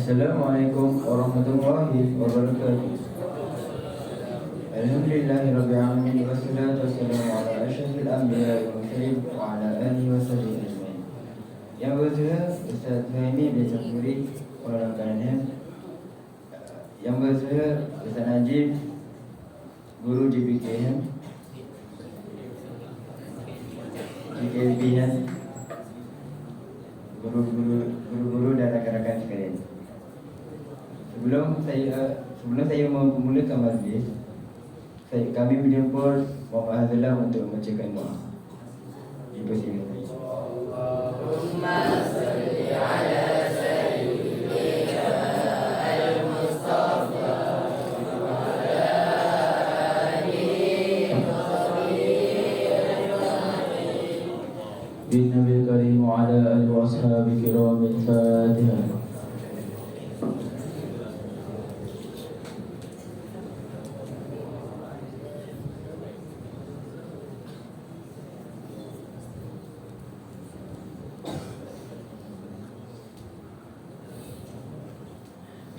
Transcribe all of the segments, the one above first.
Assalamualaikum warahmatullahi wabarakatuh. Alhamdulillahirabbil alamin wassalatu wassalamu ala asyrafil anbiya'i wal mursalin wa ala alihi wasahbihi ajmain. Yang bertuah Ustaz Fahmi bin Safuri Kuala yang bertuah Ustaz Najib Guru JBKM guru-guru dan rakan-rakan sekalian. Sebelum saya memulakan majlis, kami menjemput Muhammad Hazlan untuk membacakan doa. Dipersilakan. Allahumma salli ala sayyidina al-Mustafa wa ala alihi wa sahbihi bin Nabil Karim wa ala alihi wa ashabihi kiramil Fatihah.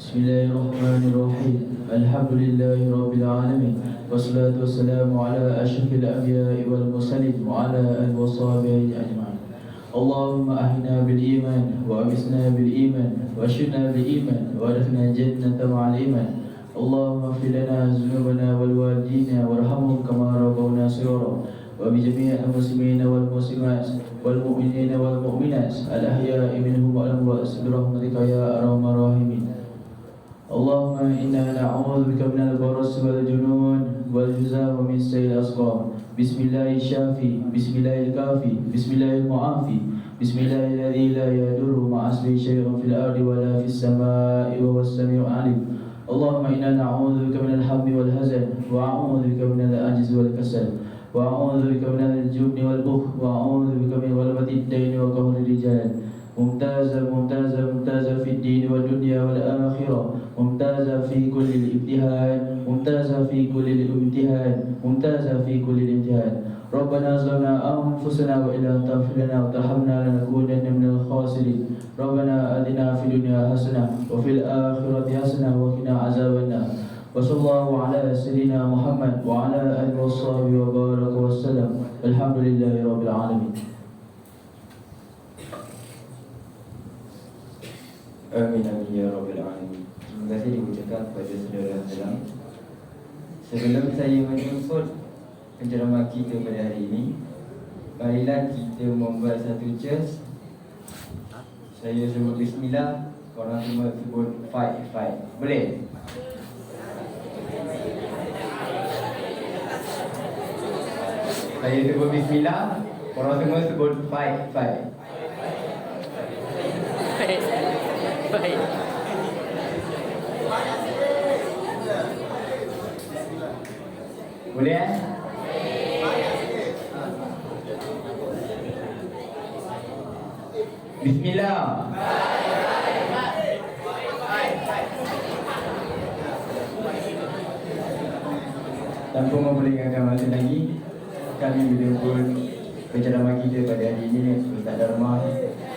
Bismillahirrahmanirrahim. Alhamdulillahi rabbil alamin. Wassalatu wassalamu ala asyrafil anbiya'i wal mursalin wa ala alihi wa sahbihi ajma'in. Allahumma ahyina bil iman wa amisna bil iman wa asyirna bil iman wa adkhilna jannata ma'al iman. Allahumma ighfir lana dhunubana wal walidina warhamhum kama rabbawna shighara wa bi jami'il muslimina wal muslimat wal mu'minina wal mu'minat al ahya'i minhum wal amwat bi rahmatika ya arhamar rahimin. Allahumma inna na'udzu bika minal baras wal junun wal juzam min sayyi'il asqam. Bismillahir syafi, bismillahil kafi, bismillahil mu'afi, bismillahil ladzi la yadurru ma'a ismihi syai'un fil ardi wa la fis samaa'i wa huwas samii'ul 'aliim. Allahumma inna na'udzu bika minal hammi wal hazan wa a'udzu bika minal ajzi wal kasal wa a'udzu bika minal jubni wal bukhl wa a'udzu bika min ghalabati ad-dayn wa qahri rijal. ممتازة في الدين والدنيا والآخرة، ممتازة في كل الامتحان، ممتازة في كل الامتحان، ممتازة في كل الامتحان. ربنا ظلمنا أنفسنا وإن لم تغفر لنا وترحمنا لنكونن من الخاسرين. ربنا آتنا في الدنيا حسنة وفي الآخرة حسنة وقنا عذاب النار. وصلى الله على سيدنا محمد وعلى آله وصحبه وبارك وسلم. الحمد لله رب العالمين. Amin amin ya rabbil alamin. Terima kasih diucapkan kepada saudara Hazlan. Sebelum saya menjemput penceramah kita pada hari ini, marilah kita membuat satu cheers. Saya sebut bismillah, korang semua sebut fight. Boleh? Saya sebut bismillah, korang semua sebut fight. Baik. Boleh Bismillah. Tanpa memperlengahkan masa lagi, kami menjemput penceramah kita pada hari ini, Ustaz Dharma.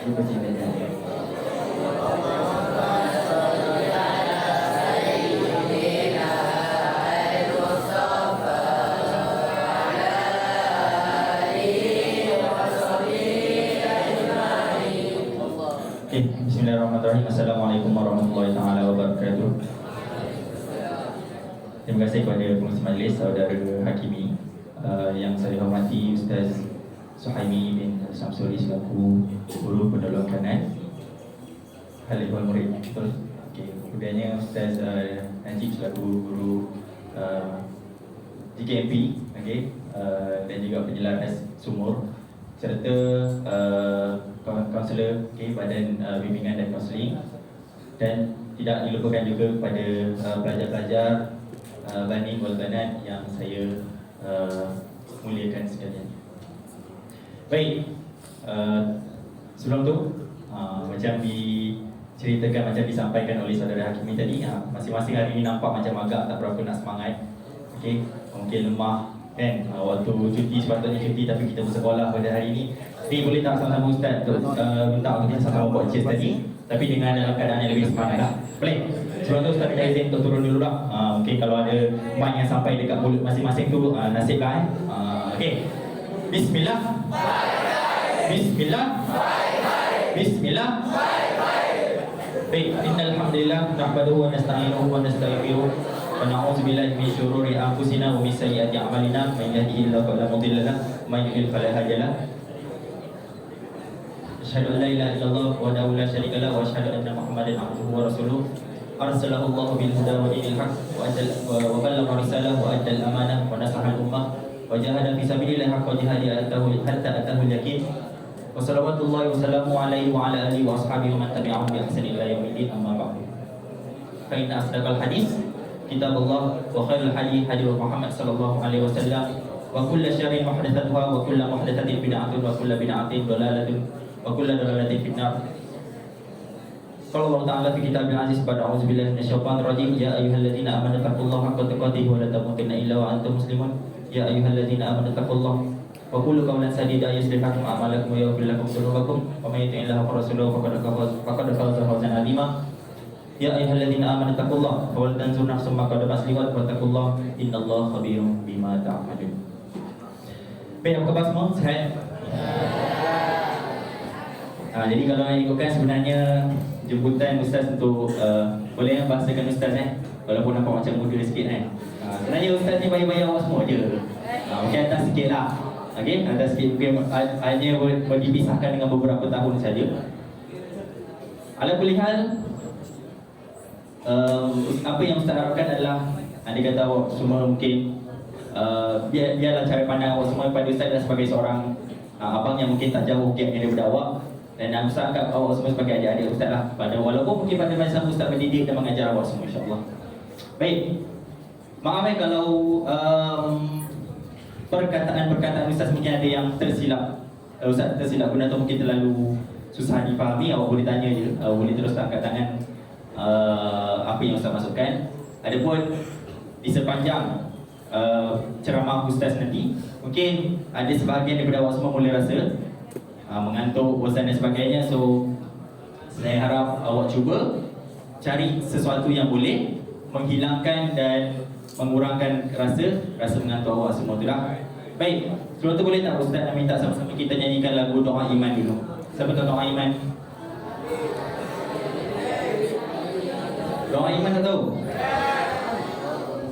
Dipersilakan. Bismillahirrahmanirrahim. Assalamualaikum warahmatullahi taala wabarakatuh. Terima kasih kepada pengurusi majlis, saudara Hakimi, yang saya hormati Ustaz Suhaimi bin Samsuri selaku guru penolong kanan Khalifah Murid. Kemudiannya Ustaz Najib selaku guru GKMP, dan juga penjelas sumur, serta kaunselor, badan bimbingan dan kaunseling, dan tidak dilupakan juga kepada pelajar-pelajar Bani wal Banat yang saya muliakan sekalian. Baik, sebelum tu macam diceritakan, macam disampaikan oleh saudara Hakimi tadi, masing-masing hari ini nampak macam agak tak berapa nak semangat. Mungkin lemah kan, waktu cuti sepatutnya cuti tapi kita bersekolah pada hari ini. Tapi boleh tak sama-sama Ustaz minta untuk kita sama-sama buat cheers tadi, tapi dengan dalam keadaan yang lebih semangat lah. Boleh? Sebelum tu Ustaz minta izin untuk turun dulu dah. Mungkin kalau ada mic yang sampai dekat mulut masing-masing tu, nasiblah okey. Bismillah. Bismillah. Bismillah. Baik, innal hamdalillah nahmaduhu wa nasta'inuhu wa nastaghfiruh wa na'udzu billahi min syururi anfusina wa min sayyiati a'malina may yahdihillahu fala mudilla lahu wa may yudlil fala hadiya lahu. Asyhadu an la ilaha illallah wahdahu la syarika lahu wa asyhadu anna Muhammadan abduhu wa rasuluh. Arsalahu Allah bil huda wa dinil haqq wa ballagha risalah wa adda al amanah wa nasaha al ummah wa jahada fi sabilillah haqqa jihadihi hatta atahu al yaqin. Wa salawatullahi wa salamu alaihi wa ala alihi wa ashabihi wa man tabi'ahum bi ihsan ila yaumil amma ba'du. Fa inna asdaqal hadis kitabullah wa khairul hadi hadi Muhammad sallallahu alaihi wasallam wa kullu syarrin muhdatsatuha wa kullu muhdatsatin bid'atun wa kullu bid'atin dhalalatun wa kullu dhalalatin finnar. Qala Allah Ta'ala fi kitabil aziz ba'da a'udzu billahi minasyaitonir rajim ya ayyuhalladzina amanu taqullaha haqqa tuqatih wa la tamutunna illa wa antum muslimun ya ayyuhalladzina amanu taqullaha wa qulu qawlan sadida yuslih lakum a'malakum wa yaghfir lakum dhunubakum wa may yuti'illaha wa rasulahu faqad faza fawzan 'azima. Ya ayyuhalladzina amanu taqullaha wa la tanzur nafsum ma qaddamat liwat wa taqullaha innallaha khabirum bima ta'malun. Baik, apa khabar semua? Sihat? Jadi kalau nak ikutkan sebenarnya jemputan Ustaz untuk boleh bahasakan Ustaz walaupun nampak macam muda sikit sebenarnya Ustaz ni bayar-bayar awak semua je. Mungkin atas sikit lah. Okey, atas sikit mungkin hanya dipisahkan dengan beberapa tahun saja. Ala kulli hal, apa yang Ustaz harapkan adalah anda kata awak semua mungkin biarlah cara pandang awak semua pada Ustaz adalah sebagai seorang abang yang mungkin tak jauh gap daripada awak. Dan Ustaz anggap awak semua sebagai adik-adik Ustaz lah, walaupun mungkin pada masa Ustaz mendidik dan mengajar awak semua, insyaAllah. Baik, maaf kalau perkataan-perkataan Ustaz mungkin ada yang tersilap. Ustaz tersilap guna atau mungkin terlalu susah difahami, awak boleh tanya je, boleh terus angkat tangan apa yang Ustaz masukkan. Adapun di sepanjang ceramah Ustaz nanti, mungkin ada sebahagian daripada awak semua boleh rasa mengantuk, bosan dan sebagainya. So saya harap awak cuba cari sesuatu yang boleh menghilangkan dan mengurangkan rasa mengantuk awak semua tu dah. Baik, sebelum tu boleh tak Ustaz nak minta sama-sama kita nyanyikan lagu Doa Iman dulu. Siapa tahu Doa Iman? Doa Iman tak tahu?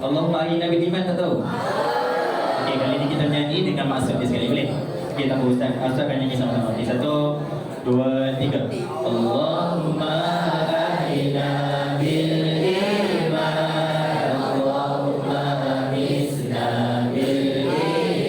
Allahumma a'inna bil iman tak tahu? Okey, kali ni kita nyanyi dengan maksud dia sekali, boleh? Kita Ustaz akan nyanyi sama-sama. 1, 2, 3. Allahumma a'inna bil iman, Allahumma amisna bil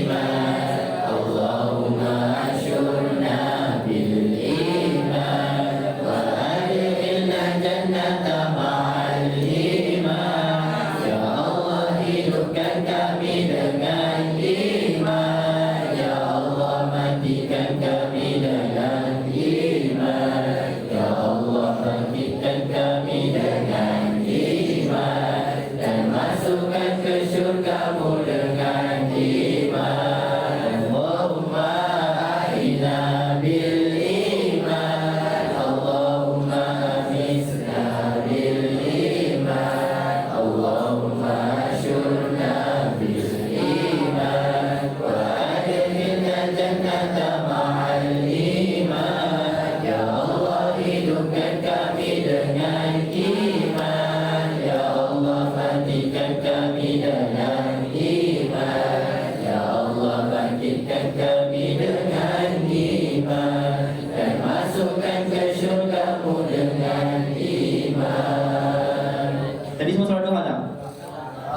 iman, Allahumma ashurna bil iman, wa adkhilna jannata ma'al iman. Ya Allah, hidupkan kami dengan iman. Ya Allah, matikan kami dengan iman. Ya Allah, bangkitkan kami dengan iman, dan masukkan ke syurga-Mu dengan iman. Allahumma a'inna bil iman, Allahumma amisna bil iman, Allahumma ashurna bil iman, wa adkhilna jannata ma'al iman. Ya Allah, hidupkan kami dengan iman. Ya Allah, matikan kami dengan iman. Ya Allah, bangkitkan kami dengan iman, dan masukkan ke syurga-Mu dengan iman. Tadi semua surah doa tak?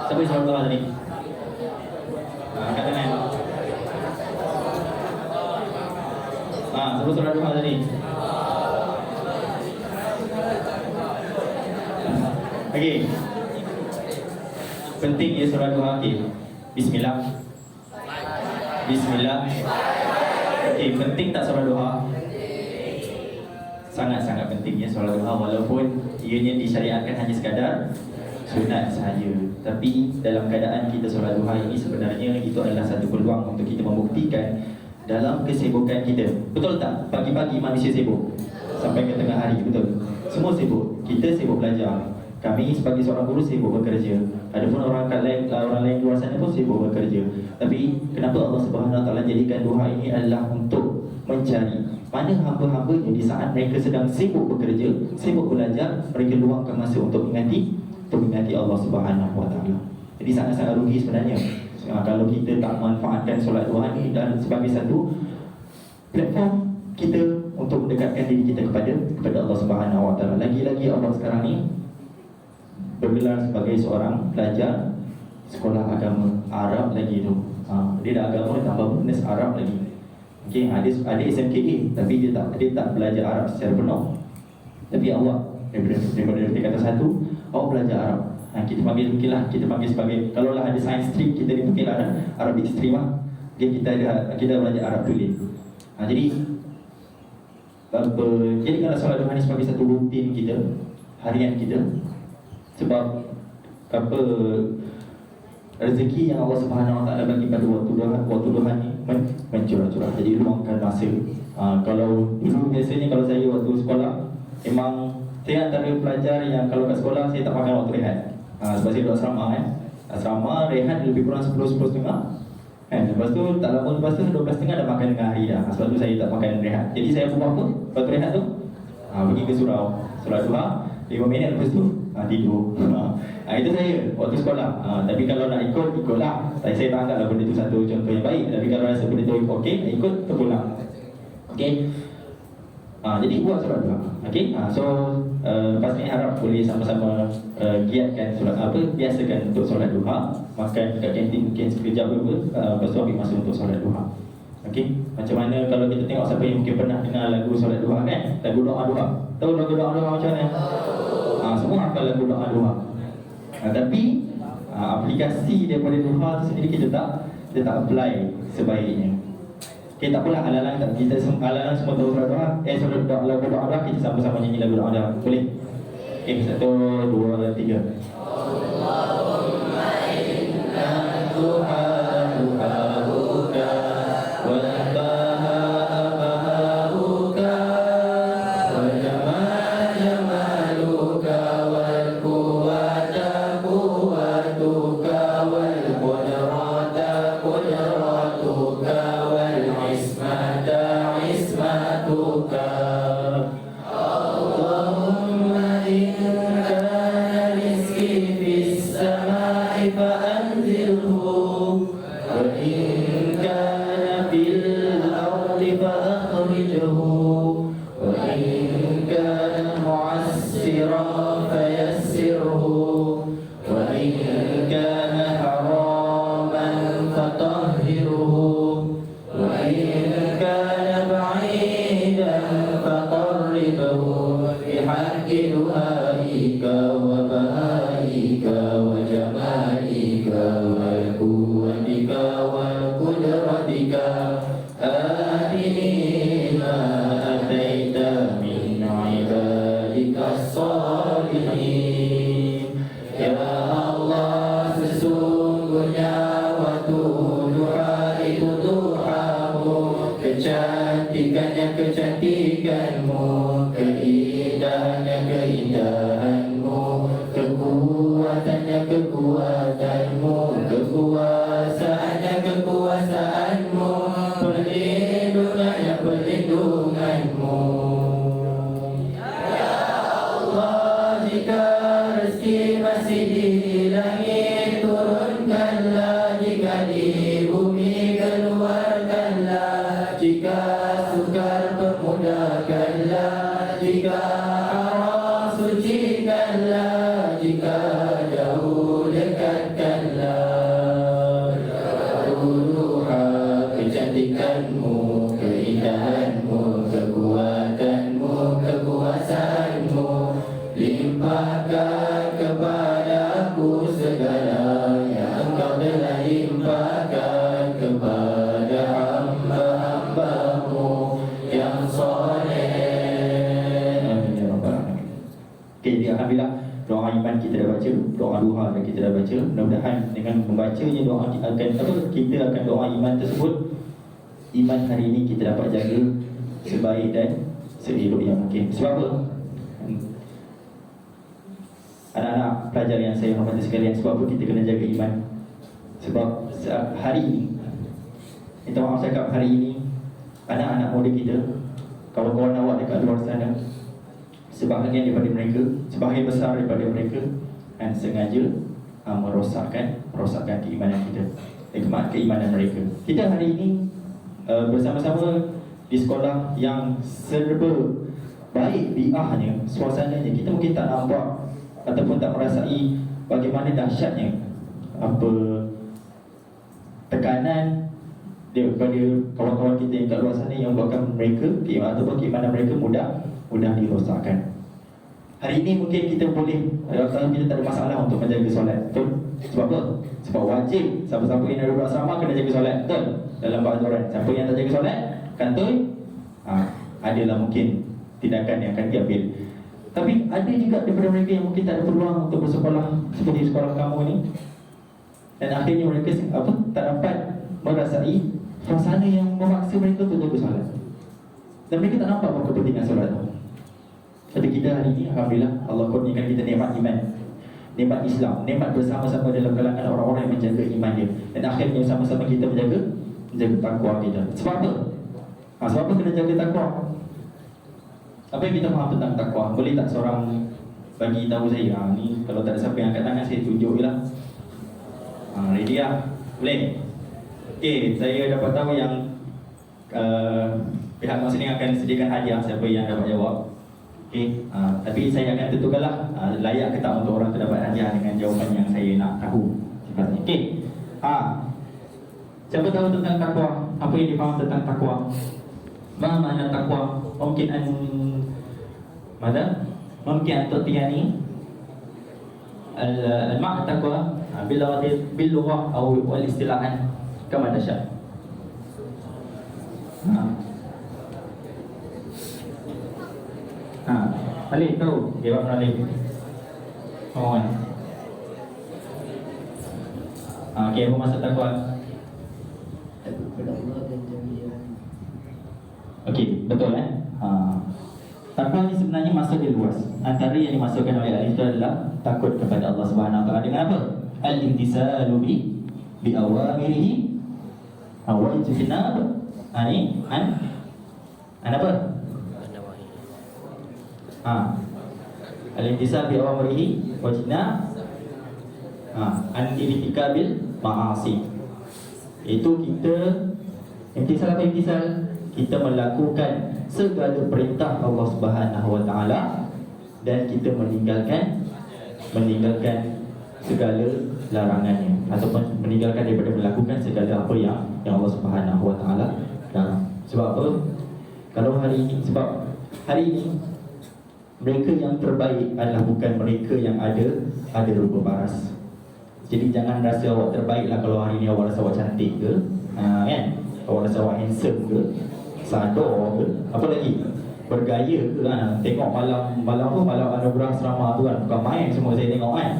Siapa yang surah doa tadi? Angkat tangan. Siapa surah doa tadi? Okey. Penting ya surah doa. Okey. Bismillah. Bismillah. Okey, penting tak surah doa? Sangat-sangat penting ya surah doa, walaupun ianya disyariatkan hanya sekadar sunat sahaja. Tapi dalam keadaan kita solat duha ini, sebenarnya itu adalah satu peluang untuk kita membuktikan dalam kesibukan kita. Betul tak? Pagi-pagi manusia sibuk sampai ke tengah hari, betul? semua sibuk. Kita sibuk belajar. Kami sebagai seorang guru sibuk bekerja. Adapun orang lain di luar sana pun sibuk bekerja. Tapi kenapa Allah Subhanahu Wa Taala jadikan duha ini adalah untuk mencari mana hamba-hambanya di saat mereka sedang sibuk bekerja, sibuk belajar, mereka luangkan masa untuk mengingati Allah Subhanahu Wa Taala. Jadi sangat-sangat rugi sebenarnya kalau kita tak manfaatkan solat duha ini dan sebagai satu platform kita untuk mendekatkan diri kita kepada Allah Subhanahu Wa Taala. Lagi-lagi Allah sekarang ni bergelar sebagai seorang pelajar sekolah agama Arab lagi tu. Dia dah agama tambah bonus Arab lagi. Okey, ada SMKA tapi dia tak belajar Arab secara penuh. Tapi awak daripada tingkatan 1 awak belajar Arab. Kita panggil mungkinlah kita panggil sebagai kalau lah ada science stream kita ni mungkinlah Arabic stream lah. Okay, kita belajar Arab tulis. Jadi jadikanlah solat duha ni sebagai satu rutin kita, harian kita. Sebab rezeki yang Allah Subhanahu Wa Taala bagi pada waktu duha ni mencurah-curah. Jadi luangkan masa. Kalau dulu biasanya kalau saya waktu sekolah memang saya antara pelajar yang kalau kat sekolah saya tak makan waktu rehat. Sebab saya duduk asrama asrama rehat lebih kurang 10-10.30 lepas tu tak lama lepas tu 12.30 dah makan tengah hari dah. Sebab tu saya tak makan rehat. Jadi saya buat apa? Waktu rehat tu pergi ke surau, solat duha 5 minit lepas tu tidur. Itu saya waktu sekolah. Tapi kalau nak ikutlah. Saya tak anggaplah benda tu satu contoh yang baik. Tapi kalau rasa benda tu okey, ikut terpulang. Okey. Jadi buat solat duha. Okey. So pasti harap boleh sama-sama giatkan solat biasakan untuk solat duha. Makan kat kantin mungkin sekejap dulu, lepas tu ambil masa untuk solat duha. Okey. Macam mana kalau kita tengok siapa yang mungkin pernah dengar lagu solat duha kan? Lagu doa-doa. Tahu lagu doa-doa macam mana? Semua hafal lagu doa-doa. Tapi aplikasi daripada duha tu sendiri kita tak apply sebaiknya. Okay, tak apalah halalan kita halalan semua tahu solat doa. Solat doa lagu doa-doa kita sama-sama nyanyi lagu doa-doa. Boleh? Okay, 1, 2, 3. Allahumma inna duha duhauka wa baharuka wa jamaluka wal quwwata quwwatuka wal qudrata qudratuka wal ismata ismatuka. Allahumma in kana rizqi fis samai fa anzilhu wa in kana fil ardi fa akhrijhu wa in kana mu'assiran fa yassirhu wa in kana haraman fa tahhirhu wa in kana ba'idan fa qarribhu bihaqqi du'aika wa bahaika wa jamalika wa quwwatika wa qudratika atini ma ataita min ibadika salihin. Ya Allah, sesungguhnya waktu duha itu duhamu, kecantikannya kecantikanmu, keindahannya keindahanmu, kekuatannya kekuatanmu, kekuasaannya kekuasaanmu, perlindungannya perlindunganmu. Ya Allah, jika rezeki masih di langit turunkanlah, jika di bumi keluarkanlah, jika sukar permudahkanlah, jika haram sucikanlah, jika jauh dekatkanlah. Duha kecantikanmu, keindahanmu, kekuatanmu, kekuasaanmu, limpahkan kepadaku segala yang Engkau telah limpahkan kepada hamba-hambamu yang soleh. Amin ya rabbal alamin. Okay, alhamdulillah doa iman kita dah baca, doa duha dan kita dah baca. Mudah-mudahan dengan membacanya doa kita akan doa iman tersebut, iman hari ini kita dapat jaga sebaik dan seelok yang mungkin. Sebab apa? anak-anak pelajar yang saya hormati sekalian, sebab apa kita kena jaga iman? Sebab hari ini, minta maaf cakap, hari ini anak-anak muda kita, kawan-kawan awak dekat luar sana, sebahagian daripada mereka, sebahagian besar daripada mereka dan sengaja merosakkan keimanan kita, keimanan mereka. Kita hari ini bersama-sama di sekolah yang serba baik biahnya, suasananya, kita mungkin tak nampak ataupun tak merasai bagaimana dahsyatnya apa tekanan daripada kawan-kawan kita yang kat luar sana yang buatkan mereka ataupun keimanan mereka mudah dirosakkan. Hari ini mungkin kita boleh, kalau kita tak ada masalah untuk menjaga solat, betul? Sebab apa? Sebab wajib siapa-siapa yang ada bersama kena jaga solat, betul? Dalam bahasa orang, siapa yang tak jaga solat, kantoi, adalah mungkin tindakan yang akan diambil. Tapi ada juga daripada mereka yang mungkin tak ada peluang untuk bersekolah seperti sekolah kamu ni, dan akhirnya mereka tak dapat merasai suasana yang memaksa mereka untuk jaga solat, dan mereka tak nampak apa kepentingan solat tu. Tapi kita hari ini, alhamdulillah, Allah kurniakan kita nikmat iman, nikmat Islam, nikmat bersama-sama dalam kalangan orang-orang yang menjaga iman dia, dan akhirnya sama-sama kita menjaga takwa kita. Sebab apa? Sebab apa kena jaga takwa? Apa yang kita faham tentang takwa? Boleh tak seorang bagi tahu saya? Ni kalau tak ada siapa yang angkat tangan, saya tunjuk je lah. Ready lah? Boleh? Okay, saya dapat tahu yang pihak masing-masing akan sediakan hadiah siapa yang dapat jawab. Okay, tapi saya akan tentukanlah layak ke tak untuk orang tu dapat hadiah dengan jawapan yang saya nak tahu. Okay, siapa tahu tentang takwa? Apa yang difaham tentang takwa? Apa makna takwa? Mungkin mungkin untuk tiani al-makna takwa bil lughah atau wal istilahan kama tasha. Ali tahu jawab Ali. Oh. Okey, apa maksud takwa? Kepada Allah dan jami'an. Okey, betul takwa ni sebenarnya maksud dia luas. Antara yang dimasukkan oleh Ali itu adalah takut kepada Allah Subhanahu Wa Taala dengan apa? Al-imtisalu bi awamirihi wa ijtinab an apa? Al-imtisal bi awamirihi wa ijtinab an irtikabil ma'asi. Itu kita imtisal apa imtisal? Kita melakukan segala perintah Allah Subhanahu Wa Taala dan kita meninggalkan segala larangannya, ataupun meninggalkan daripada melakukan segala apa yang Allah Subhanahu Wa Taala larang. Sebab apa? Kalau hari ini mereka yang terbaik adalah bukan mereka yang ada rupa paras. Jadi jangan rasa awak terbaik lah kalau hari ni awak rasa awak cantik ke, kan? Awak rasa awak handsome ke, sadar ke, apa lagi, bergaya ke kan? Tengok malam anugerah asrama tu kan, bukan main semua saya tengok kan.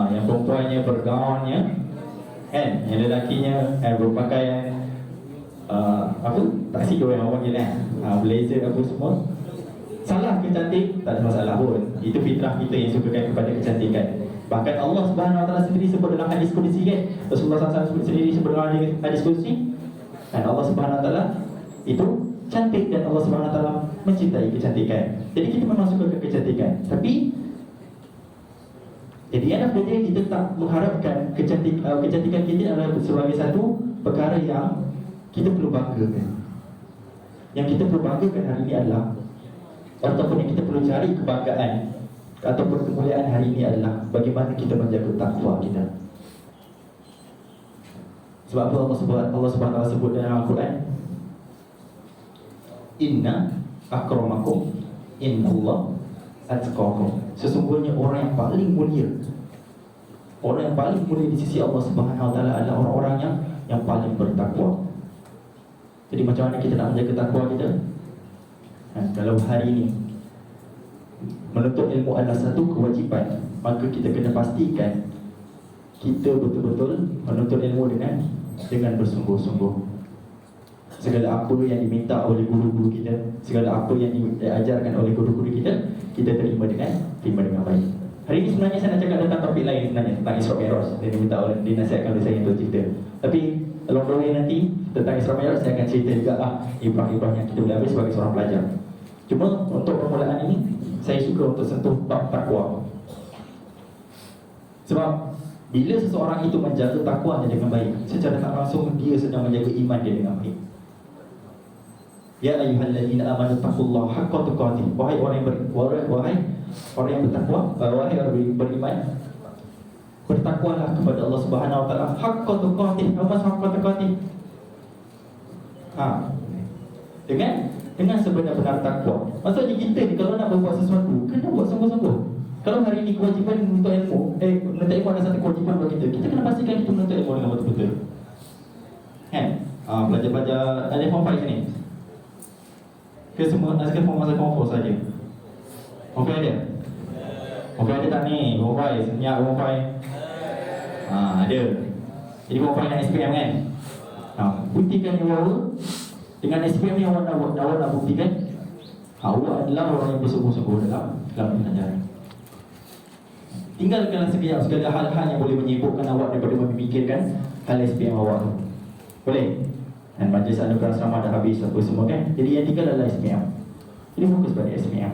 Yang perempuannya bergaunnya kan, yang lelakinya berpakaian tuxedo yang orang panggil blazer apa semua. Salah ke cantik? Tak ada masalah pun. Itu fitrah kita yang sukakan kepada kecantikan. Bahkan Allah Subhanahu Wa Taala sendiri sebut dalam hadis qudsi kan, Rasulullah SAW sendiri sebut dalam hadis qudsi, dan Allah Subhanahu Wa Taala itu cantik dan Allah Subhanahu Wa Taala mencintai kecantikan. Jadi kita memang suka kecantikan. Tapi jadi anak benda kita tak mengharapkan kecantikan kita adalah sebagai satu perkara yang kita perlu banggakan. Yang kita perlu banggakan hari ini adalah, ataupun yang kita perlu cari kebanggaan ataupun kemuliaan hari ini adalah bagaimana kita menjaga takwa kita. Sebab apa Allah Subhanahu Wa Taala sebut dalam Al-Quran, Inna akramakum innallaha atqakum. Sesungguhnya orang yang paling mulia, orang yang paling mulia di sisi Allah Subhanahu Wa Taala adalah orang-orang yang paling bertakwa. Jadi macam mana kita nak menjaga takwa kita? Kalau hari ini menuntut ilmu adalah satu kewajipan, maka kita kena pastikan kita betul-betul menuntut ilmu dengan bersungguh-sungguh. Segala apa yang diminta oleh guru-guru kita, segala apa yang diajarkan oleh guru-guru kita terima dengan baik. Hari ini sebenarnya saya nak cakap tentang topik lain sebenarnya, tentang Isra Mi'raj. Dia minta oleh, dinasihatkan oleh saya untuk cerita. Tapi along the way nanti tentang Isra Mi'raj saya akan cerita juga ibrah-ibrah yang kita boleh ambil sebagai seorang pelajar. Cuma untuk permulaan ini saya suka untuk sentuh bab takwa. Sebab bila seseorang itu menjaga takwanya dengan baik, secara tak langsung dia sedang menjaga iman dia dengan baik. Ya ayyuhalladzina amanu taqullaha haqqa tuqatih. Wahai orang yang bertakwa, wahai orang beriman, bertakwalah kepada Allah Subhanahu wa taala haqqa tuqatih. Apa haqqa tuqatih? Dengan sebenar-benar takwa. Maksudnya kita ni kalau nak berbuat sesuatu, kena buat sungguh-sungguh. Kalau hari ini kewajipan menuntut ilmu, menuntut ilmu ada satu kewajipan bagi kita. Kita kena pastikan kita menuntut ilmu dengan betul-betul. Kan? Pelajar-pelajar ada form 5 sini. Ke semua asal form 4 saja. Form 5 ada? Form 5 ada tak ni? Form 5, senyap form 5. Ada. Jadi form 5 nak SPM kan? Buktikan yang awal dengan SPM yang awak nak buktikan awak adalah orang yang bersungguh-sungguh dalam pelajaran. Tinggalkanlah segala hal-hal yang boleh menyibukkan awak daripada memikirkan hal SPM awak tu. Boleh? Dan majlis anugerah asrama dah habis apa semua kan? Jadi yang tinggal adalah SPM. Jadi fokus pada SPM.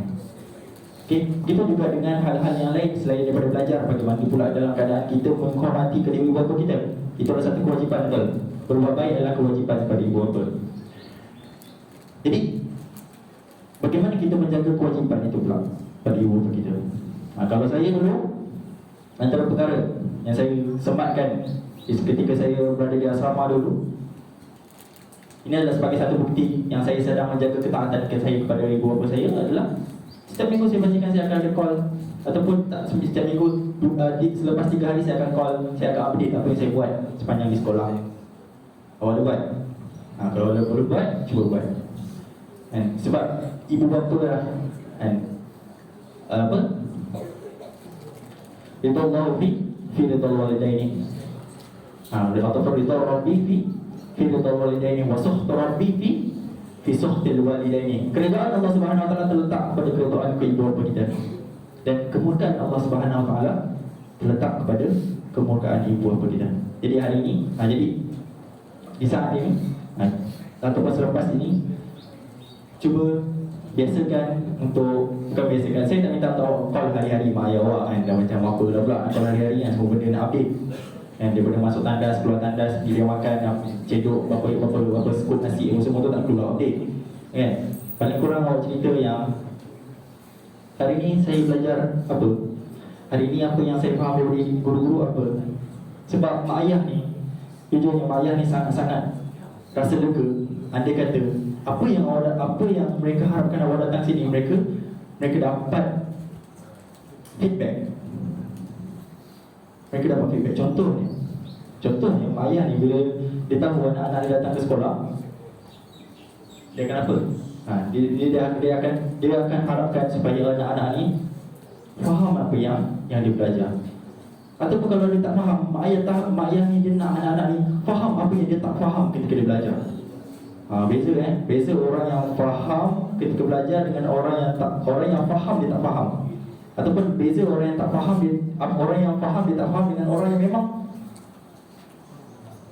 Okay? Kita juga dengan hal-hal yang lain selain daripada belajar, bagaimana pula dalam keadaan kita menghormati kedua ibu bapa kita. Itu adalah satu kewajipan, betul. Berbuat baik adalah kewajipan kepada ibu bapa. Jadi bagaimana kita menjaga kewajipan itu pula pada ibu bapa kita? Kalau saya dulu, antara perkara yang saya sematkan ketika saya berada di asrama dulu, ini adalah sebagai satu bukti yang saya sedang menjaga ketaatan saya kepada ibu bapa saya adalah setiap minggu saya pastikan saya akan ada call, ataupun tak setiap minggu, selepas 3 hari saya akan call, saya akan update apa yang saya buat sepanjang di sekolah. Awak ada buat? Kalau ada perlu buat, cuba buat. Sebab ibu bapa lah apa? Ridha Allah fi ridha walidaini. Ridha Rabbi fi ridha walidaini wa sukhta Rabbi fi sukhtil walidaini. Keridaan Allah Subhanahu wa taala terletak pada keridaan ibu bapa kita. Dan kemurkaan Allah Subhanahu wa taala terletak kepada kemurkaan ibu bapa kita. Jadi hari ini, jadi di saat ini atau pas lepas ini, cuba biasakan untuk, bukan biasakan, saya tak minta tahu call hari-hari mak ayah awak kan, dah macam apa dah pula call hari-hari kan, semua benda nak update kan, daripada masuk tandas, keluar tandas, bila makan, cedok berapa sekut nasi, semua tu tak perlu lah update kan. Paling kurang awak cerita yang hari ni saya belajar apa, hari ni apa yang saya faham daripada guru-guru apa. Sebab mak ayah ni, jujurnya mak ayah ni sangat-sangat rasa lega andai kata apa yang mereka harapkan awak datang sini, mereka dapat feedback. Mereka dapat feedback. Contohnya mak ayah ni bila dia tahu anak-anak dia datang ke sekolah, dia akan apa? Dia akan harapkan supaya anak-anak ni faham apa yang dia belajar. Ataupun kalau dia tak faham, mak ayah ni dia nak anak-anak ni faham apa yang dia tak faham ketika dia belajar. Beza kan? Beza orang yang faham ketika belajar dengan orang yang faham dia tak faham. Ataupun beza orang yang tak faham orang yang faham dia tak faham dengan orang yang memang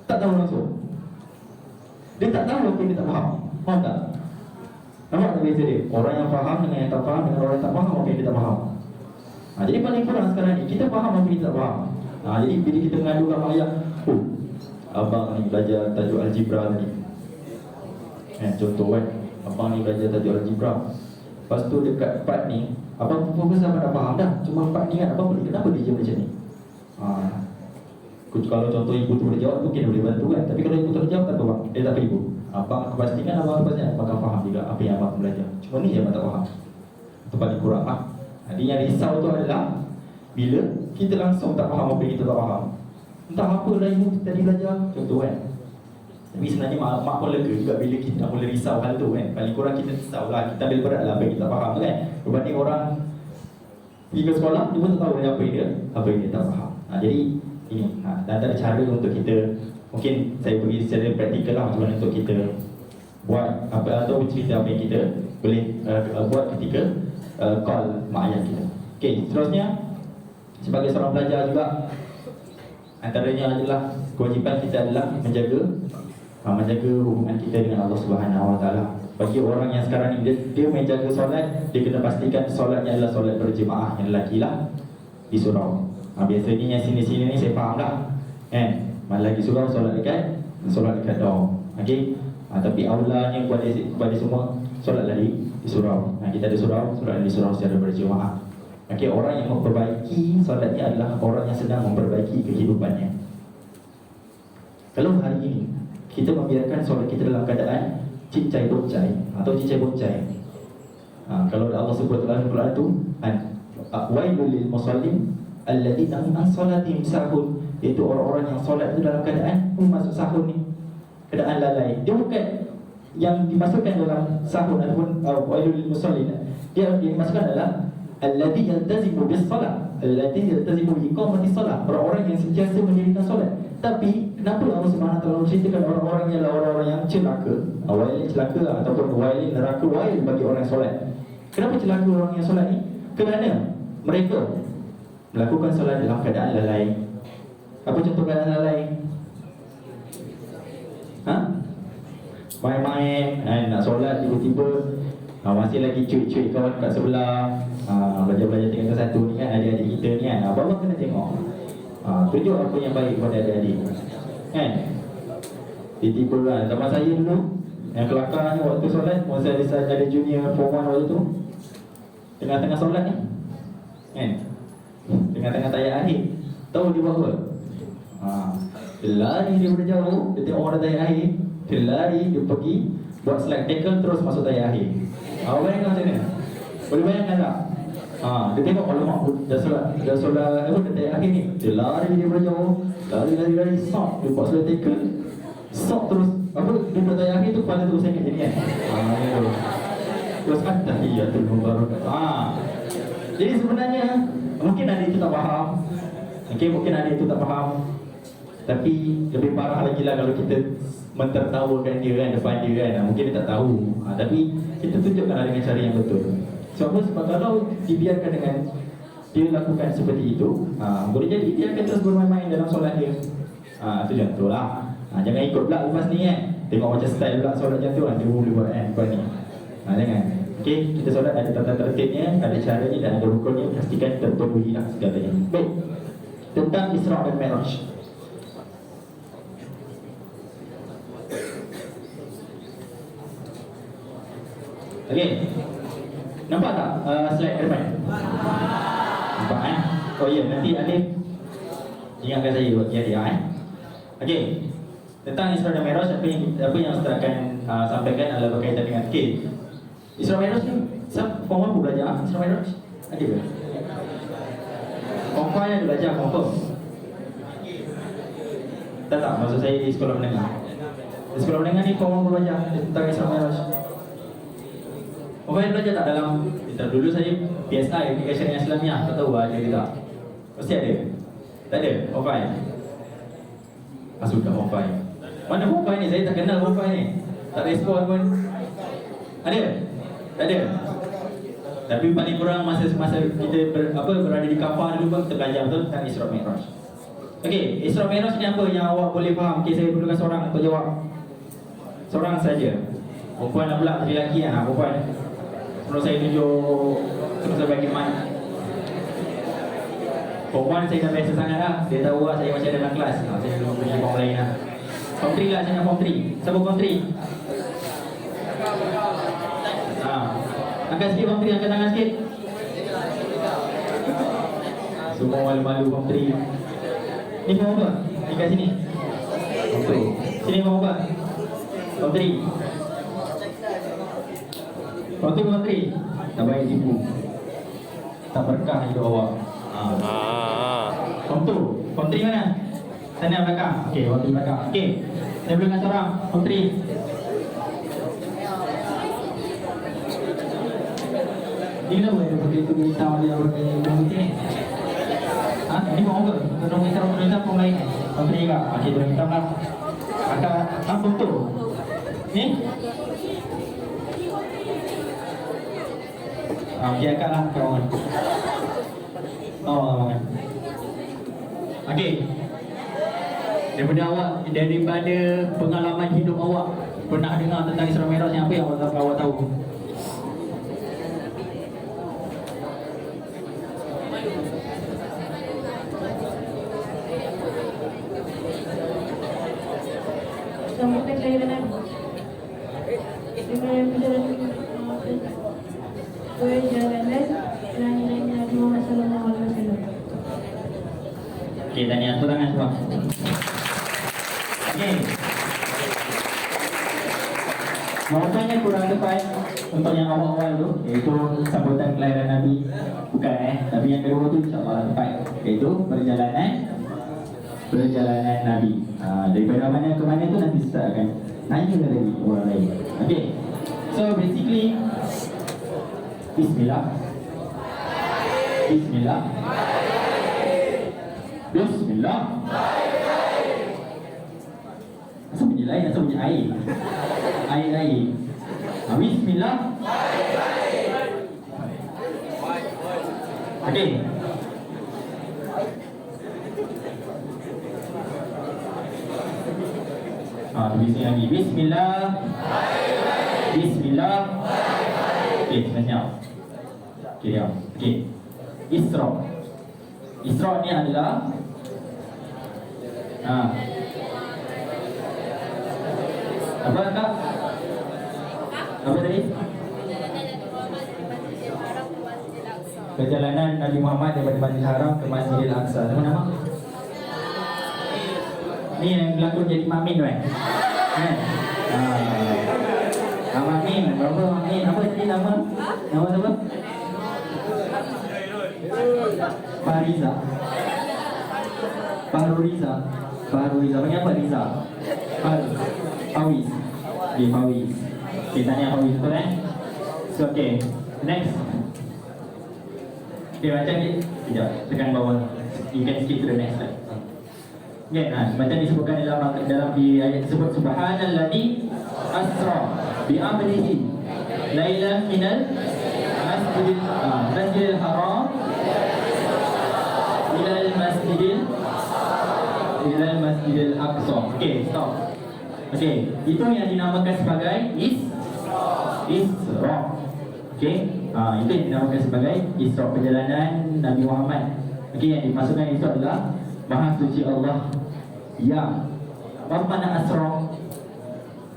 tak tahu langsung. Dia tak tahu apa yang dia tak faham. Faham tak? Nampak tak beza dia? Orang yang faham dengan yang tak faham, dengan orang yang tak faham apa yang dia tak faham. Jadi paling kurang sekarang ni kita faham apa yang kita tak faham. Jadi bila kita mengadu kat mak ayah, abang ni belajar tajuk algebra tadi, contoh kan, abang ni belajar tajuk algebra. Lepas tu dekat part ni, abang fokus abang dah faham dah, cuma part ni kan abang boleh, kenapa dia macam ni? Kalau contoh ibu tu boleh jawab, mungkin boleh bantu kan. Tapi kalau ibu tak boleh jawab, tak apa bang, dia tak apa ibu. Abang pastikan abang pastikan abang akan faham juga apa yang abang belajar. Cuma ni je abang tak faham. Itu paling kurang lah. Jadi yang risau tu adalah bila kita langsung tak faham apa yang kita tak faham. Entah apa lah ibu tadi belajar, contoh kan. Tapi sebenarnya mak pun lega juga bila kita nak mula risau hal tu kan. Paling kurang kita risau lah, kita ambil berat lah apa yang kita tak faham kan. Berbanding orang pergi ke sekolah, dia pun tak tahu apa yang dia tak faham. Jadi ini, dan ada cara untuk kita, mungkin saya pergi secara praktikal lah macam mana untuk kita buat apa atau cerita apa yang kita boleh buat ketika call mak ayah kita. Okey, seterusnya sebagai seorang pelajar juga, antaranya adalah kewajipan kita adalah menjaga hubungan kita dengan Allah Subhanahu Wa Taala. Bagi orang yang sekarang ni dia menjaga solat, dia kena pastikan solatnya adalah solat berjemaah. Yang lelaki lah di surau. Biasanya yang sini-sini ni saya faham lah kan, malah di surau solat dekat dom. Okey. Tapi aulanya kepada semua solatlah di surau. Kita ada surau, solat di surau secara berjemaah. Okey, orang yang memperbaiki solatnya adalah orang yang sedang memperbaiki kehidupannya. Kalau hari ini kita membiarkan solat kita dalam keadaan cincai boncai atau cincai boncai, kalau Allah sebut dalam Al-Quran tu, wailul lil musallin alladzina hum an salatihim sahun, iaitu orang-orang yang solat itu dalam keadaan masuk sahun ni, keadaan lalai. Dia bukan yang dimasukkan dalam sahun ataupun wailul lil musallin, dia dimasukkan adalah alladzi yaltazimu bis salat, alladzi yaltazimu bi iqamati salat, orang-orang yang sentiasa mendirikan solat. Tapi kenapa Allah Subhanahu Wa Taala menceritakan orang-orang yang orang-orang yang celaka, wail celaka ataupun wail neraka, wail bagi orang yang solat. Kenapa celaka orang yang solat ni? Kerana mereka melakukan solat dalam keadaan lalai. Apa contoh keadaan lalai? Main-main, nak solat tiba-tiba masih lagi cuik-cuik kawan kat sebelah, belajar-belajar tingkat satu ni kan, adik-adik kita ni kan, abang kena tengok, tunjuk apa yang baik kepada adik-adik kan. Tiba-tiba kan, zaman saya dulu yang kelakarnya waktu solat, masa ada junior form 1 waktu tu, tengah-tengah solat ni kan, tengah-tengah tayar akhir, tahu dia buat apa? Dia lari daripada jauh, dia tengok orang tayar akhir, dia lari, dia pergi buat slide tackle terus masuk tayar akhir. Awak bayangkan macam mana? Boleh bayangkan tak? Dia tengok alamak, dah solat apa, dah tayar akhir ni, dia lari daripada jauh, lari, sok, dia buat slide tackle, sok terus, apa, dia buat tayar akhir tu, kepala terus sengit jadi kan. Terus at-tahiyatul mubarakah. Jadi sebenarnya mungkin ada itu tak faham, mungkin ada itu tak faham, tapi lebih parah lagi lah kalau kita mentertawakan dia kan, depan dia kan, mungkin dia tak tahu, tapi kita tunjukkanlah dengan cara yang betul. Sebab kalau dibiarkan dengan dia lakukan seperti itu, boleh jadi dia akan terus bermain-main dalam solat dia. Itu contoh lah. Jangan ikut pula lepas ni kan, tengok macam style pula solat macam tu kan, dia boleh buat kan lepas ni. Jangan. Okay, kita solat ada tata tertibnya, ada caranya dan ada rukunnya, pastikan terpenuhi lah segalanya. Baik, tentang Isra dan Mi'raj. Okey, nampak tak slide depan? Nampak kan? Oh ya, nanti Alif ingatkan saya buat dia Okey, tentang Isra dan Mi'raj, apa yang Ustaz akan sampaikan adalah berkaitan dengan Isra Mi'raj ni. Form 1 belajar Isra Mi'raj? Ada ke? Form 5 ada belajar confirm? Tak, maksud saya di sekolah menengah. Di sekolah menengah ni form 1 belajar tentang Isra Mi'raj. Orang belajar tak dalam, dulu saya PSI, Application Islamiah, tak tahu ada ke tak? Mesti ada? Tak ada? Form 5? Sudah Form 5. Mana Form 5 ni? Saya tak kenal Form 5 ni. Tak respon pun. Ada? Tak ada? Tapi paling kurang masa kita berada di kafah dulu pun kita belajar betul tentang Isra Mi'raj. Okey, Isra Mi'raj ni apa yang awak boleh faham? Okey, saya perlukan seorang untuk jawab. Seorang saja. Perempuan pula, lelaki perempuan. Sebelum saya tunjuk, sebelum saya bagi mic, perempuan saya dah biasa sangat lah. Dia tahu lah saya macam dalam kelas. Saya belum punya form lain lah. Form 3 lah, saya nak form 3. Siapa form 3? Angkat sikit form 3, angkat tangan sikit. Semua malu-malu form 3. Ni form apa? Ni kat sini. Form 2. Sini form apa? Form 3. Form 2, form 3. Tak baik tipu, tak berkah hidup awak. Form 2. Form 3 mana? Sana belakang. Okey, form 3 belakang. Okey, saya berikan seorang form 3. Ini kenapa dia pakai itu hitam, dia pakai putih ni? Ini form apa? Tolong hitam form lain. Form 3 kak? Okey, tolong hitam lah. Angkat form 2. Ni? Okey, angkat lah kawan. Oh, kawan. Okey. Daripada pengalaman hidup awak, pernah dengar tentang Isra Mi'raj yang apa yang awak tahu? Sambutan kelahiran Nabi. Perjalanan kelahiran Nabi Muhammad sallallahu alaihi wasallam. Okey, tanya tangan semua. Okey. Jawapannya kurang tepat untuk yang awal-awal tu, iaitu sambutan kelahiran Nabi. Bukan tapi yang kedua tu insya-Allah tepat, iaitu perjalanan Nabi. Daripada mana ke mana tu nanti Ustaz akan tanya lagi orang lain. Okey. So basically Bismillah. Bismillah. Bismillah. Asal bunyi lain, asal bunyi air. Air. Bismillah. Okey. Tulis lagi. Bismillah. Bismillah. Okey, sebenarnya. Okey, diam. Okey. Isra. Isra ni adalah apa kak? Apa tadi? Perjalanan Nabi Muhammad daripada Masjidil Haram ke Masjidil Aqsa. Apa nama? Ni yang berlakon jadi Mamin kan? Mamin, berapa Mamin? Apa tadi nama? Nama siapa? Fariza. Fahruriza. Panggil apa Riza? Fawiz. Okay, Fawiz. Okay, tanya Fawiz betul So, okay. Next. Okay, macam ni. Sekejap, tekan bawah. You can skip to the next slide. Okay, macam disebutkan dalam di ayat tersebut, Subhanalladzi asra bi amrihi lailan minal masjidil haram ila masjidil aqsa. Okay, stop. Okay, itu yang dinamakan sebagai Isra. Okay, itu yang dinamakan sebagai Isra, perjalanan Nabi Muhammad. Okay, yang dimasukkan itu adalah Maha Suci Allah yang mana Asra?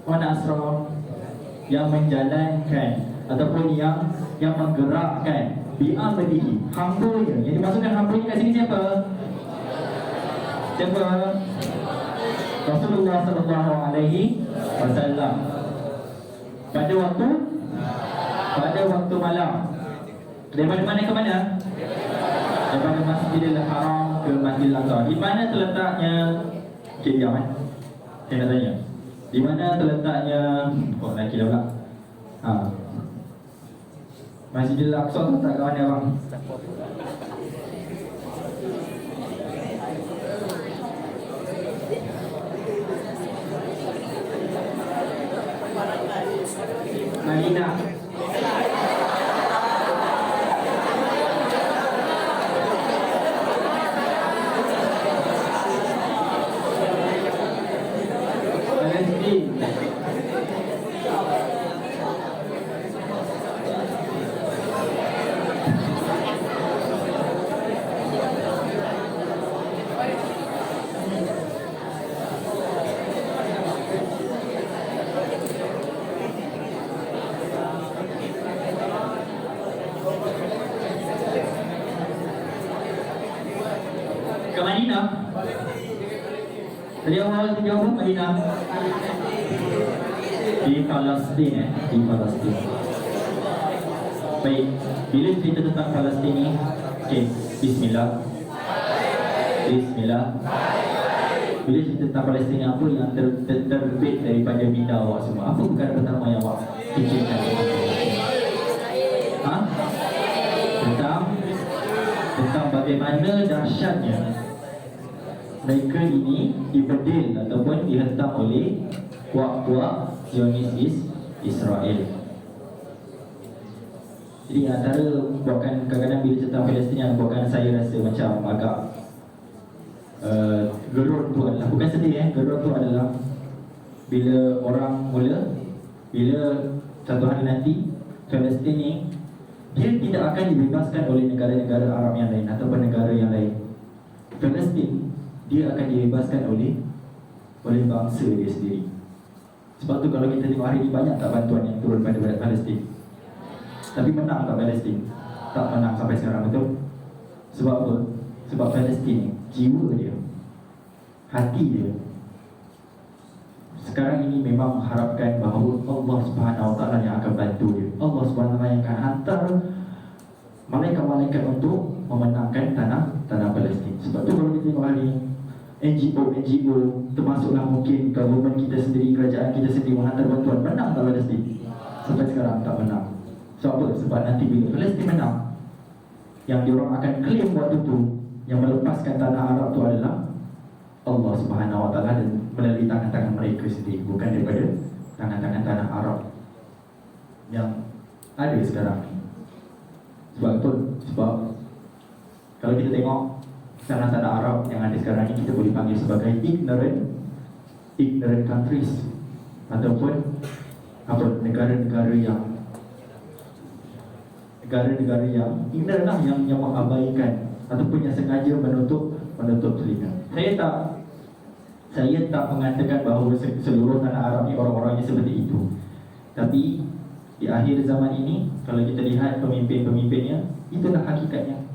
Mana Asra? Yang menjalankan ataupun yang menggerakkan bi'amrihi, hamba-Nya. Yang dimasukkan hamba-Nya kat sini siapa? Siapa? Rasulullah sallallahu alaihi wasallam. Pada waktu malam. Daripada mana ke mana? Daripada Masjidil Haram ke Masjidil Aqsa. Di mana terletaknya? Okay, diam saya nak tanya. Di mana terletaknya? Oh, lagi dah pula. Masjidil Aqsa terletak kat mana bang? Madinah. Ke Madinah. Tadi awal tu jawab Madinah. Di Palestin di Palestin. Baik, bila cerita tentang Palestin ni, okey, bismillah. Bismillah. Bila cerita tentang Palestin, apa yang terbit daripada minda awak semua? Apa perkara pertama yang awak fikirkan? Tentang bagaimana dahsyatnya mereka ini dibedil ataupun dihentam oleh kuat-kuat Zionis Israel. Jadi antara buatkan kadang-kadang bila tentang Palestin yang buatkan saya rasa macam agak gerun tu adalah, bukan sedih gerun tu adalah bila orang bila satu hari nanti Palestin ni dia tidak akan dibebaskan oleh negara-negara Arab yang lain ataupun negara yang lain. Palestin dia akan dibebaskan oleh bangsa dia sendiri. Sebab tu kalau kita tengok hari ni banyak tak bantuan yang turun pada Palestin. Tapi menang tak Palestin? Tak menang sampai sekarang, betul? Sebab apa? Sebab Palestin, jiwa dia, hati dia sekarang ini memang mengharapkan bahawa Allah Subhanahu Wa Taala yang akan bantu dia. Allah Subhanahu Wa Taala yang akan hantar malaikat-malaikat untuk memenangkan tanah Palestin. Sebab tu kalau kita tengok hari NGO termasuklah mungkin government kita sendiri, kerajaan kita sendiri menghantar bantuan, menang tak Palestin? Sampai sekarang tak menang. Sebab apa? Sebab nanti bila Palestin menang, yang diorang akan claim waktu tu, yang melepaskan tanah Arab tu adalah Allah Subhanahu Wa Taala dan melalui tangan-tangan mereka sendiri, bukan daripada tangan-tangan tanah Arab yang ada sekarang ni. Sebab betul, sebab kalau kita tengok tanah-tanah Arab yang ada sekarang ni, kita boleh panggil sebagai ignorant countries, ataupun apa, negara-negara yang ignorant lah, yang mengabaikan ataupun yang sengaja menutup telinga. Saya tak mengatakan bahawa seluruh tanah Arab ni orang-orangnya seperti itu. Tapi di akhir zaman ini, kalau kita lihat pemimpin-pemimpinnya, itulah hakikatnya.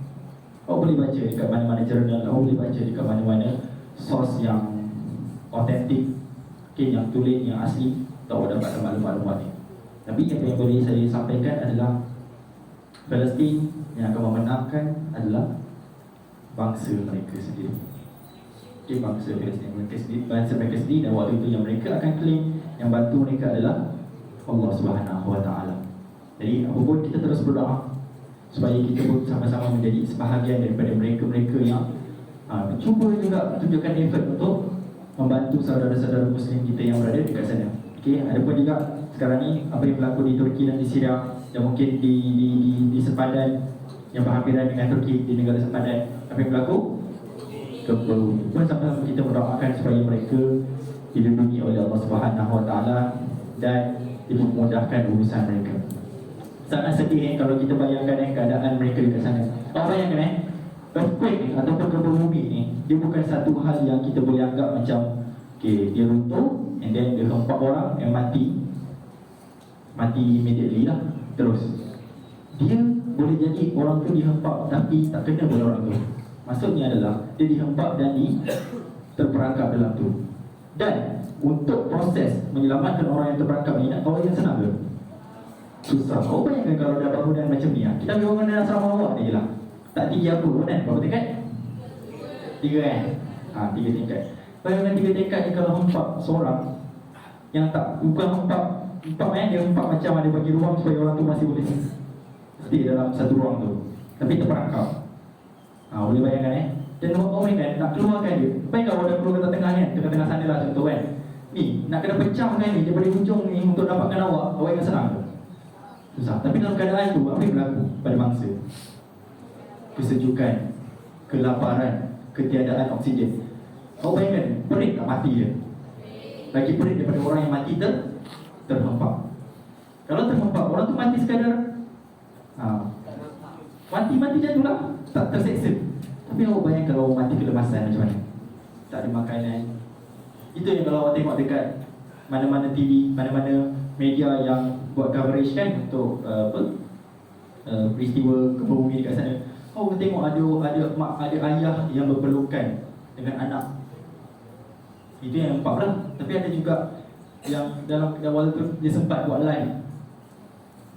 Kau boleh baca dekat mana-mana jurnal, kau boleh baca dekat mana-mana source yang otentik, okay, yang tulis, yang asli, kau dapat maklumat-maklumat ni. Tapi apa yang boleh saya sampaikan adalah Palestin yang akan memenangkan adalah bangsa mereka sendiri. Okay, bangsa Palestin mereka sendiri, bangsa mereka sendiri, dan waktu itu yang mereka akan claim yang bantu mereka adalah Allah Subhanahu Wa Taala. Jadi apapun, kita terus berdoa supaya kita pun sama-sama menjadi sebahagian daripada mereka-mereka yang cuba juga tunjukkan effort untuk membantu saudara-saudara Muslim kita yang berada dekat sana. Okay, ada pun juga sekarang ni apa yang berlaku di Turki dan di Syria, dan mungkin di sepadan yang berhampiran dengan Turki, di negara sepadan, apa yang berlaku? Gempa. Pun sama-sama kita mendoakan supaya mereka dilindungi oleh Allah Subhanahu Wa Taala dan dimudahkan urusan mereka. Sangat sedih kalau kita bayangkan keadaan mereka di sana. Bayangkan earthquake ataupun gempa bumi ni, dia bukan satu hal yang kita boleh anggap macam okay, dia runtuh and then dia hempak orang yang mati immediately lah. Terus dia boleh jadi orang tu dihempak tapi tak kena oleh orang tu. Maksudnya adalah dia dihempak dan terperangkap dalam tu. Dan untuk proses menyelamatkan orang yang terperangkap ni, nak tahu yang senang ke? Susah. Kau bayangkan kalau dah bangunan macam ni, kita ambil bangunan asrama awak ni je lah. Tak tinggi apa pun kan? Berapa tingkat? 3 kan? 3 tingkat. Bayangkan 3 tingkat ni kalau hempak seorang yang tak, bukan hempak dia hempak macam ada bagi ruang supaya orang tu masih boleh stay dalam satu ruang tu, tapi terperangkap. Boleh bayangkan dan orang kan nak keluarkan dia. Bayangkan kalau dah keluar ke tengah kan, tengah-tengah sana lah contoh kan, ni nak kena pecahkan ni daripada hujung ni untuk dapatkan awak yang senang tu? Susah. Tapi dalam keadaan tu, apa yang berlaku pada bangsa? Kesejukan, kelaparan, ketiadaan oksigen. Kau bayangkan, perit tak mati dia. Lagi perit daripada orang yang mati terhempak. Kalau terhempak, orang tu mati sekadar mati jatuh lah, tak terseksa. Tapi awak bayangkan kalau awak mati kelemasan macam mana? Tak ada makanan. Itu yang kalau awak tengok dekat mana-mana TV, mana-mana media yang buat coverage kan untuk peristiwa gempa bumi dekat sana. Awak tengok ada ayah yang berpelukan dengan anak. Itu yang nampak lah. Tapi ada juga yang dalam awal tu dia sempat buat live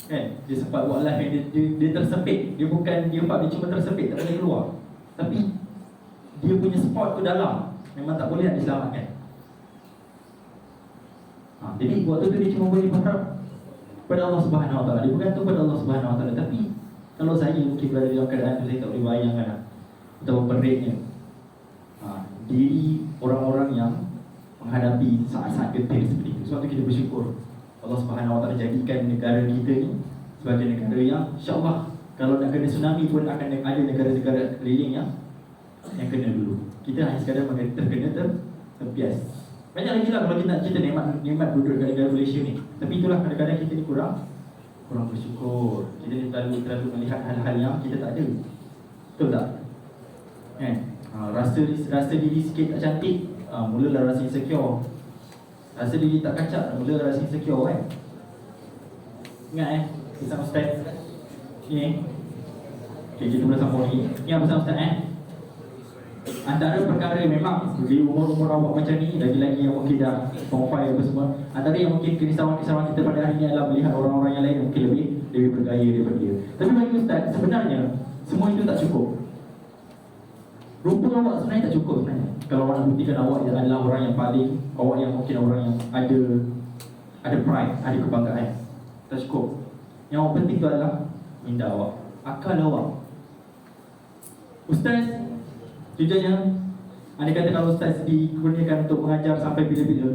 kan, dia sempat buat live, dia tersepit. Dia bukan dia cuma tersepit, tak boleh keluar. Tapi dia punya spot tu dalam, memang tak boleh nak diselamatkan. Jadi waktu tu dia cuma boleh berharap pada Allah Subhanahu Wa Taala. Dia bergantung pada Allah Subhanahu Wa Taala. Tapi kalau saya mungkin berada dalam keadaan tu, saya tak boleh bayangkan betapa peritnya diri orang-orang yang menghadapi saat-saat getir seperti itu. Sebab tu kita bersyukur Allah Subhanahu Wa Taala jadikan negara kita ni sebagai negara yang insya-Allah kalau nak kena tsunami pun akan ada negara-negara keliling yang yang kena dulu. Kita hanya sekadar terkena terbias. Banyak lagi lah kalau kita nikmat duduk dekat negara Malaysia ni. Tapi itulah kadang-kadang kita ni kurang bersyukur. Kita ni terlalu melihat hal-hal yang kita tak ada. Betul tak? Kan? Rasa diri sikit tak cantik, mulalah rasa insecure. Rasa diri tak kacak, mula rasa insecure kan? Ingat pesan Ustaz ni. Okay, kita boleh sambung lagi. Ingat pesan Ustaz antara perkara memang di umur-umur awak macam ni, lagi-lagi yang mungkin dah form 5 apa semua, antara yang mungkin kerisauan-kerisauan kita pada hari ni adalah melihat orang-orang yang lain mungkin lebih bergaya daripada dia. Tapi bagi Ustaz, sebenarnya semua itu tak cukup. Rupa awak sebenarnya tak cukup sebenarnya. Kalau awak nak buktikan awak adalah orang yang paling, awak yang mungkin orang yang ada pride, ada kebanggaan, tak cukup. Yang awak penting tu adalah minda awak, akal awak. Ustaz, jujurnya, anda kata kalau Ustaz dikurniakan untuk mengajar sampai bila-bila,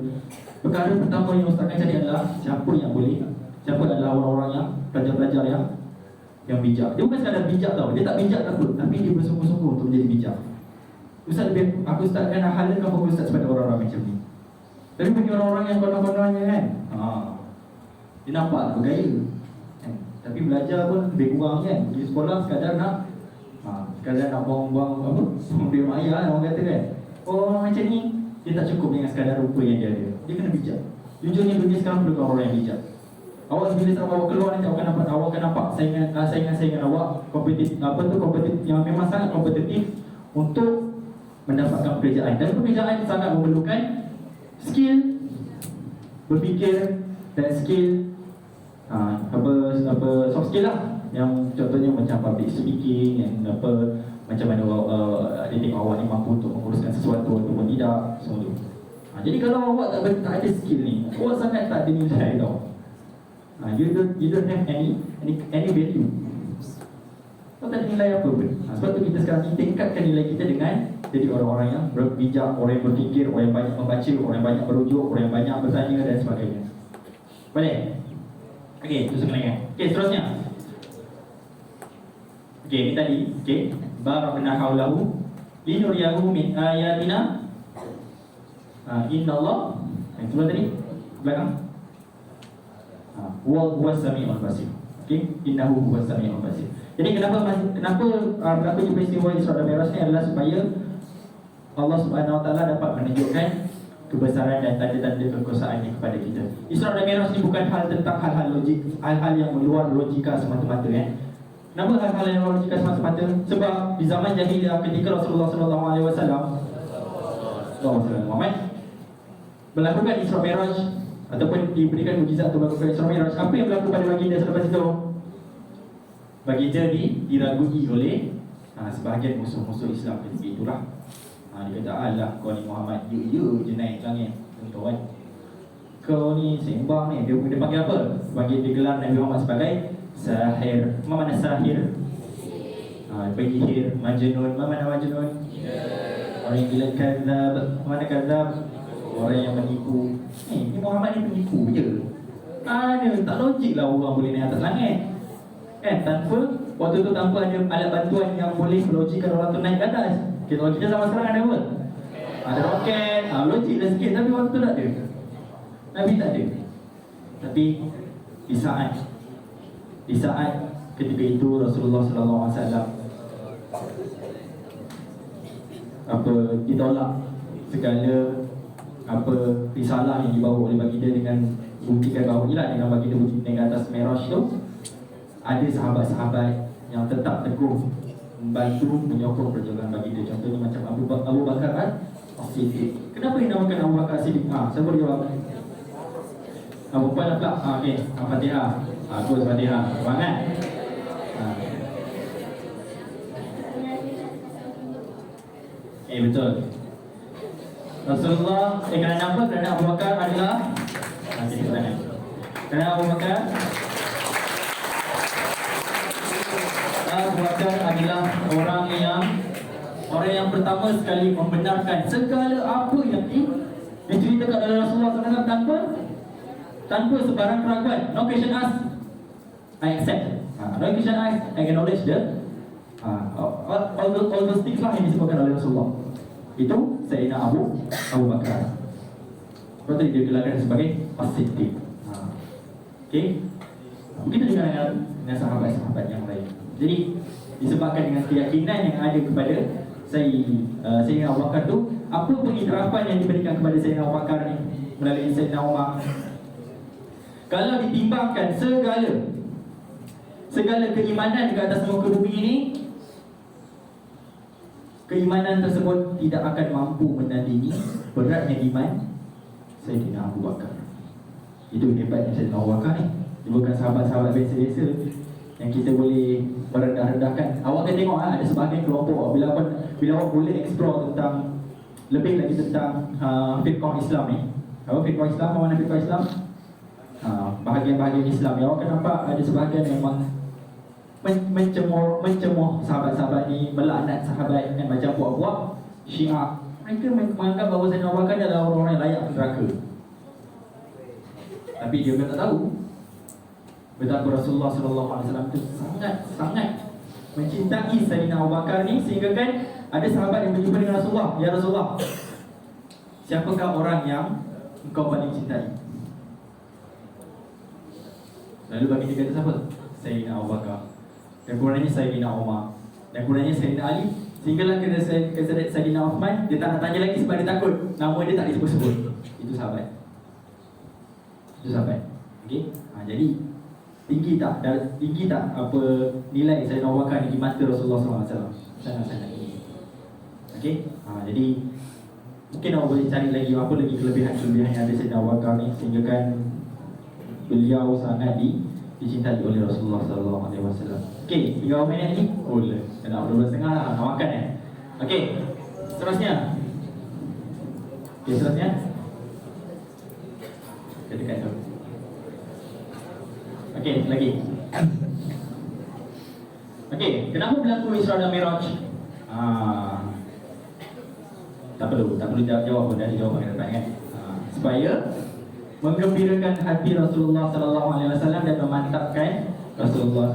perkara pertama yang Ustaz akan cari adalah siapa yang boleh, siapa adalah orang-orang yang pelajar-pelajar yang bijak. Dia bukan sekadar bijak tau, dia tak bijak takut, tapi dia bersungguh-sungguh untuk menjadi bijak. Ustaz aku akan halalkan fokus Ustaz pada orang-orang macam ni. Tapi bagi orang-orang yang konon-kononnya kan, dia nampak bergaya kan? Tapi belajar pun lebih kurang kan. Pergi sekolah sekadar nak buang-buang apa, dia maya orang kata kan. Orang macam ni, dia tak cukup dengan sekadar rupa yang dia ada. Dia kena bijak. Jujurnya dunia sekarang perlukan orang yang bijak. Awak bila awak keluar nanti awak akan nampak saingan awak kompetitif, yang memang sangat kompetitif untuk mendapatkan pekerjaan. Dan pekerjaan sangat memerlukan skill berfikir dan skill soft skill lah. Yang contohnya macam public speaking, yang macam mana dia tengok awak ni mampu untuk menguruskan sesuatu ataupun tidak, semua tu. Jadi kalau awak tak ada skill ni, awak sangat tak ada nilai tau. You don't have any value. Awak tak ada nilai apa pun. Sebab tu kita sekarang tingkatkan nilai kita dengan jadi orang-orang yang bijak, orang yang berfikir, orang yang banyak membaca, orang yang banyak merujuk, orang yang banyak bertanya dan sebagainya. Boleh? Okey, itu sebenarnya. Okey, seterusnya. Okey, ini tadi. Okey, barakna haulahu linuriyahu min ayatina. Innallaha. Itu tadi. Belakang. Huwas samiul basir. Okey, innahu huwas samiul basir. Jadi kenapa berlakunya peristiwa Isra dan Mi'raj ni adalah supaya Allah Subhanahu Wa Taala dapat menunjukkan kebesaran dan tanda-tanda kekuasaannya kepada kita. Isra dan Mi'raj ni bukan hal tentang hal-hal logik, hal-hal yang luar logika semata-mata Kenapa hal-hal yang luar logika semata-mata? Sebab di zaman jahiliyah ketika Rasulullah sallallahu alaihi wasallam melakukan Isra Mi'raj ataupun diberikan mukjizat untuk melakukan Isra Mi'raj, apa yang berlaku pada baginda selepas itu? Baginda diragui oleh sebahagian musuh-musuh Islam ketika itulah. Dia kata, alah kau ni Muhammad, you je naik langit tuan. Kau ni sembang ni. Dia panggil apa? Dia gelar Nabi Muhammad sebagai sahir. Mana sahir? Penyihir. Majnun. Mana majnun? Orang yang gila kadzab. Mana kadzab? Orang yang menipu. Ni Muhammad ni penipu je. Tak logik lah orang boleh naik atas langit. Waktu tu tanpa ada alat bantuan yang boleh melogikkan orang tu naik ke atas. Kalau kita zaman sekarang ada apa? Ada roket, logik dah sikit. Tapi waktu tu tak ada. Nabi tak ada. Tapi di saat ketika itu Rasulullah sallallahu alaihi wasallam ditolak segala risalah yang dibawa oleh baginda dengan buktikan bahawa dengan baginda bukti naik atas Mi'raj tu, ada sahabat-sahabat yang tetap teguh membantu menyokong perjalanan baginda. Contohnya macam Abu Bakar As-Siddiq. Kenapa dinamakan Abu Bakar As-Siddiq? Siapa jawab? Perempuan pula. Okey, Fatihah. Terus Fatihah. Semangat. Betul. Rasulullah kerana apa? Kerana Abu Bakar adalah kerana Abu Bakar adalah orang yang pertama sekali membenarkan segala apa yang diceritakan oleh Rasulullah SAW tanpa sebarang keraguan. No question asked, I accept. No question asked, I acknowledge All those things lah yang disebutkan oleh Rasulullah. Itu Sayyidina Abu Bakar. Sebab tu dia gelarkan sebagai As-Siddiq. Okey. Begitu juga dengan sahabat-sahabat yang lain. Jadi disebabkan dengan keyakinan yang ada kepada Sayyidina Abu Bakar tu, apa pengiktirafan yang diberikan kepada Sayyidina Abu Bakar ni melalui Sayyidina Umar? Kalau ditimbangkan segala keimanan di atas muka bumi ini, keimanan tersebut tidak akan mampu menandingi beratnya iman Sayyidina Abu Bakar. Itu hebatnya Sayyidina Abu Bakar ni. Dia bukan sahabat-sahabat biasa-biasa yang kita boleh merendah-rendahkan. Awak kan tengok ada sebahagian kelompok bila awak boleh explore tentang lebih lagi tentang fiqh Islam ni. Apa fiqh Islam? Mana fiqh Islam? Bahagian-bahagian Islam ya, awak akan nampak ada sebahagian memang mencemooh sahabat-sahabat ni, melaknat sahabat kan, macam puak-puak Syiah. Mereka menganggap bahawa Sayyidina Abu Bakar adalah orang-orang yang layak neraka. Tapi dia tak tahu betapa Rasulullah SAW itu sangat mencintai Sayyidina Abu Bakar ni, sehingga kan ada sahabat yang berjumpa dengan Rasulullah, "Ya Rasulullah, siapakah orang yang engkau paling cintai?" Lalu bagi dia kata siapa? Sayyidina Abu Bakar. Dan kemudiannya Sayyidina Umar. Dan kemudiannya Sayyidina Ali. Sehinggalah kena Sayyidina Uthman, dia tak nak tanya lagi sebab dia takut nama dia tak disebut-sebut. Itu sahabat. Okey? Jadi tinggi tak apa nilai Sayyidina Abu Bakar ni di mata Rasulullah SAW? Sangat-sangat tinggi. Okey? Jadi mungkin awak boleh cari lagi apa lagi kelebihan-kelebihan yang ada Sayyidina Abu Bakar ni, sehingga kan beliau sangat dicintai oleh Rasulullah SAW. Okey, 3 minit lagi. Dah 12.30 lah, nak makan Okey, seterusnya. Kita dekat tu. Okey, lagi. Okey, kenapa berlaku Isra dan Miraj? Tak perlu jawab pun, dari jawapan yang dapat kan. Supaya menggembirakan hati Rasulullah SAW dan memantapkan Rasulullah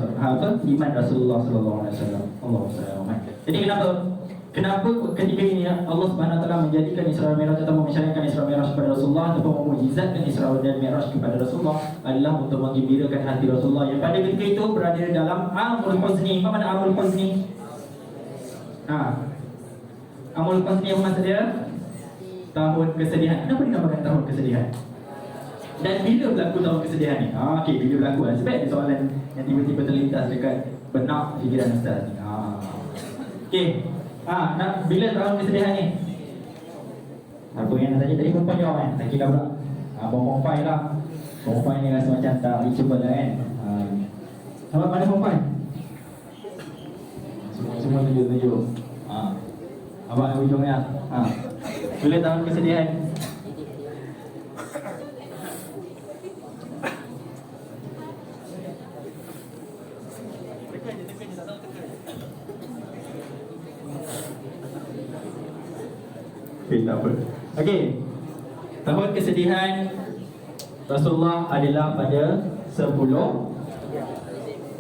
iman Rasulullah SAW. Jadi kenapa ketika ini Allah Subhanahu Wa Taala menjadikan Isra dan Miraj atau memisahkan Isra dan Miraj kepada Rasulullah ataupun memujizatkan Isra dan Miraj kepada Rasulullah adalah untuk menggembirakan hati Rasulullah yang pada ketika itu berada dalam Amul Huzni. Apa makna Amul Huzni? Amul Huzni apa maksud dia? Tahun kesedihan. Kenapa dinamakan tahun kesedihan? Dan bila berlaku tahun kesedihan ni? Okey, bila berlaku sebab ada soalan yang tiba-tiba terlintas dekat benak fikiran Ustaz ni. Okey. Bila tahun kesedihan ni? Apa yang nak tanya tadi perempuan jawab kan? Tak kira pula. Perempuan lah. Perempuan ni rasa macam tak reachable lah kan? Sahabat mana perempuan? Semua tunjuk-tunjuk. Abang yang ujungnya. Bila tahun kesedihan? Tak apa. Okey. Tahun kesedihan Rasulullah adalah pada 10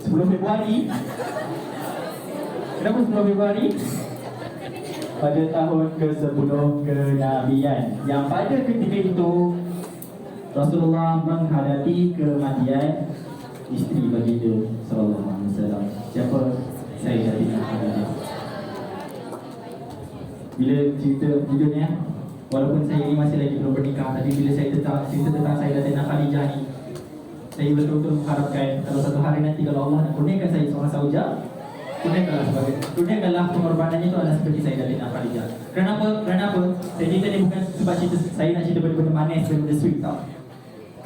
Februari. Kenapa 10 Februari? Pada tahun ke-10 kenabian, yang pada ketika itu Rasulullah menghadapi kematian isteri baginda sallallahu alaihi wasallam. Siapa? Sayyidatina Khadijah. Bila cerita video ni walaupun saya ni masih lagi belum bernikah, tapi bila saya cerita tentang Sayyidatina Khadijah ni, saya betul-betul mengharapkan kalau satu hari nanti kalau Allah nak kurniakan saya seorang saujah, kurniakanlah pengorbanannya itu adalah seperti Sayyidatina Khadijah. Kenapa? Saya cerita ni bukan sebab saya nak cerita benda-benda manis, benda-benda sweet tau.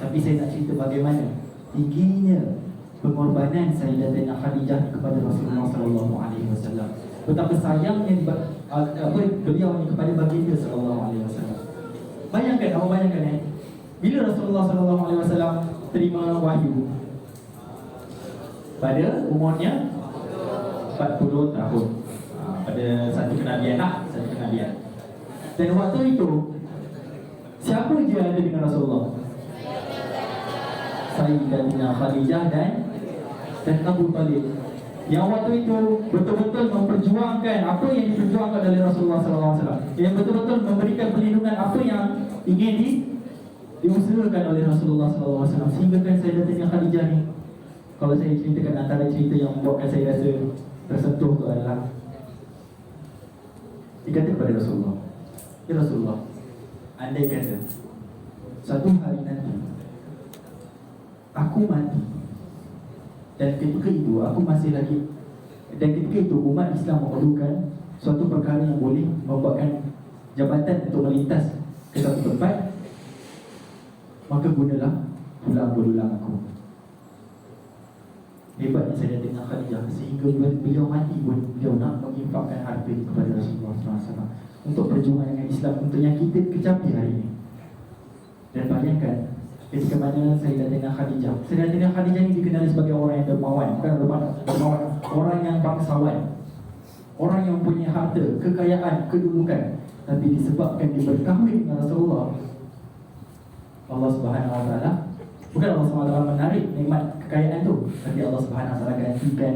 tapi saya nak cerita bagaimana tingginya pengorbanan Sayyidatina Khadijah kepada Rasulullah SAW. Betapa sayangnya beliau ni kepada baginda SAW. Bayangkan, awak bayangkan bila Rasulullah SAW terima wahyu pada umurnya 40 tahun, pada satu kenabian satu kenabian. Dan waktu itu siapa je ada dengan Rasulullah? Sayyidatina Khadijah dan Abu Talib. yang waktu itu betul-betul memperjuangkan apa yang diperjuangkan oleh Rasulullah SAW, yang betul-betul memberikan perlindungan apa yang ingin diusahakan oleh Rasulullah SAW. Sehingga kan Sayyidatina Khadijah ni, kalau saya ceritakan antara cerita yang membuatkan saya rasa tersentuh tu adalah, dia kata kepada Rasulullah, ya Rasulullah, andai kata satu hari nanti aku mati, dan ketika itu aku masih lagi, dan ketika itu umat Islam memerlukan suatu perkara yang boleh membuatkan jabatan untuk melintas ke satu tempat, maka gunalah tulang belulang aku. Hebatnya Sayyidatina Khadijah, sehingga beliau mati pun beliau nak menginfakkan harta kepada Rasulullah SAW untuk perjuangan dengan Islam, untuk yang kita kecapi hari ini. Dan bayangkan ketika mana Sayyidatina Khadijah ni dikenali sebagai orang yang dermawan, bukan dermawan, orang yang bangsawan, orang yang punya harta, kekayaan, kedudukan, tapi disebabkan dia berkahwin dengan Rasulullah, Allah Subhanahu Wa Taala, bukan Allah Subhanahu Wa Taala menarik nikmat kekayaan tu, tapi Allah Subhanahu Wa Taala gantikan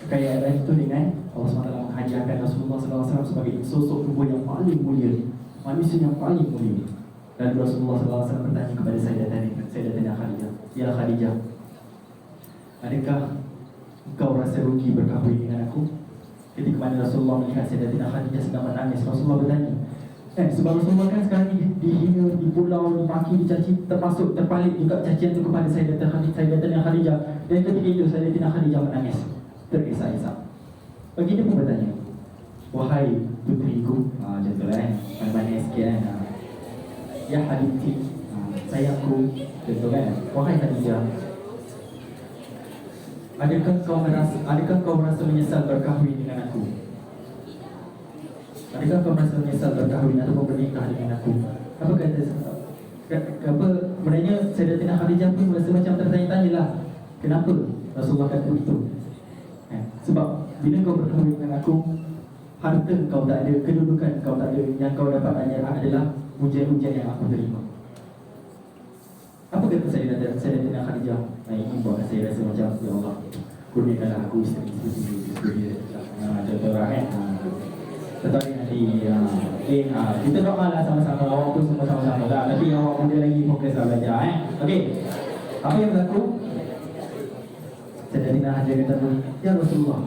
kekayaan itu dengan Allah Subhanahu Wa Taala menghadiahkan Rasulullah SAW sebagai sosok tubuh yang paling mulia, manusia yang paling mulia. Dan Rasulullah SAW bertanya kepada Sayyidatina Khadijah, ya Khadijah, adakah engkau rasa rugi berkahwin dengan aku? Ketika mana Rasulullah melihat Sayyidatina Khadijah sedang menangis, Rasulullah bertanya, sebab Rasulullah kan sekarang ni dihina, dipulau, dimaki, dicaci, termasuk terpalit juga cacian itu kepada Sayyidatina Khadijah. Dan ketika itu Sayyidatina Khadijah menangis, tergesa-gesa. Baginda pun bertanya, wahai putriku, contohlah mana-mana sikit ya Habibti, sayangku, contoh kan, wahai Khadijah, adakah kau merasa menyesal berkahwin dengan aku? Adakah kau merasa menyesal berkahwin atau bernikah dengan aku? Apa kata sebenarnya Sayyidatina Khadijah pun merasa macam tertanya-tanya lah, kenapa Rasulullah kata begitu? Sebab bila kau berkahwin dengan aku, harta kau tak ada, kedudukan kau tak ada, yang kau dapat hanya adalah ujian-ujian yang aku terima. Apa kata Sayyidatina Khadijah? Ini buat saya rasa macam, ya Allah, kurniakanlah aku isteri seperti contoh rakyat. Tetapi nanti kita doalah sama-sama, awak pun semua sama-sama lah. Tapi awak muda lagi fokus lah belajar. Okey, apa yang berlaku? Sayyidatina Khadijah kata, ya Rasulullah,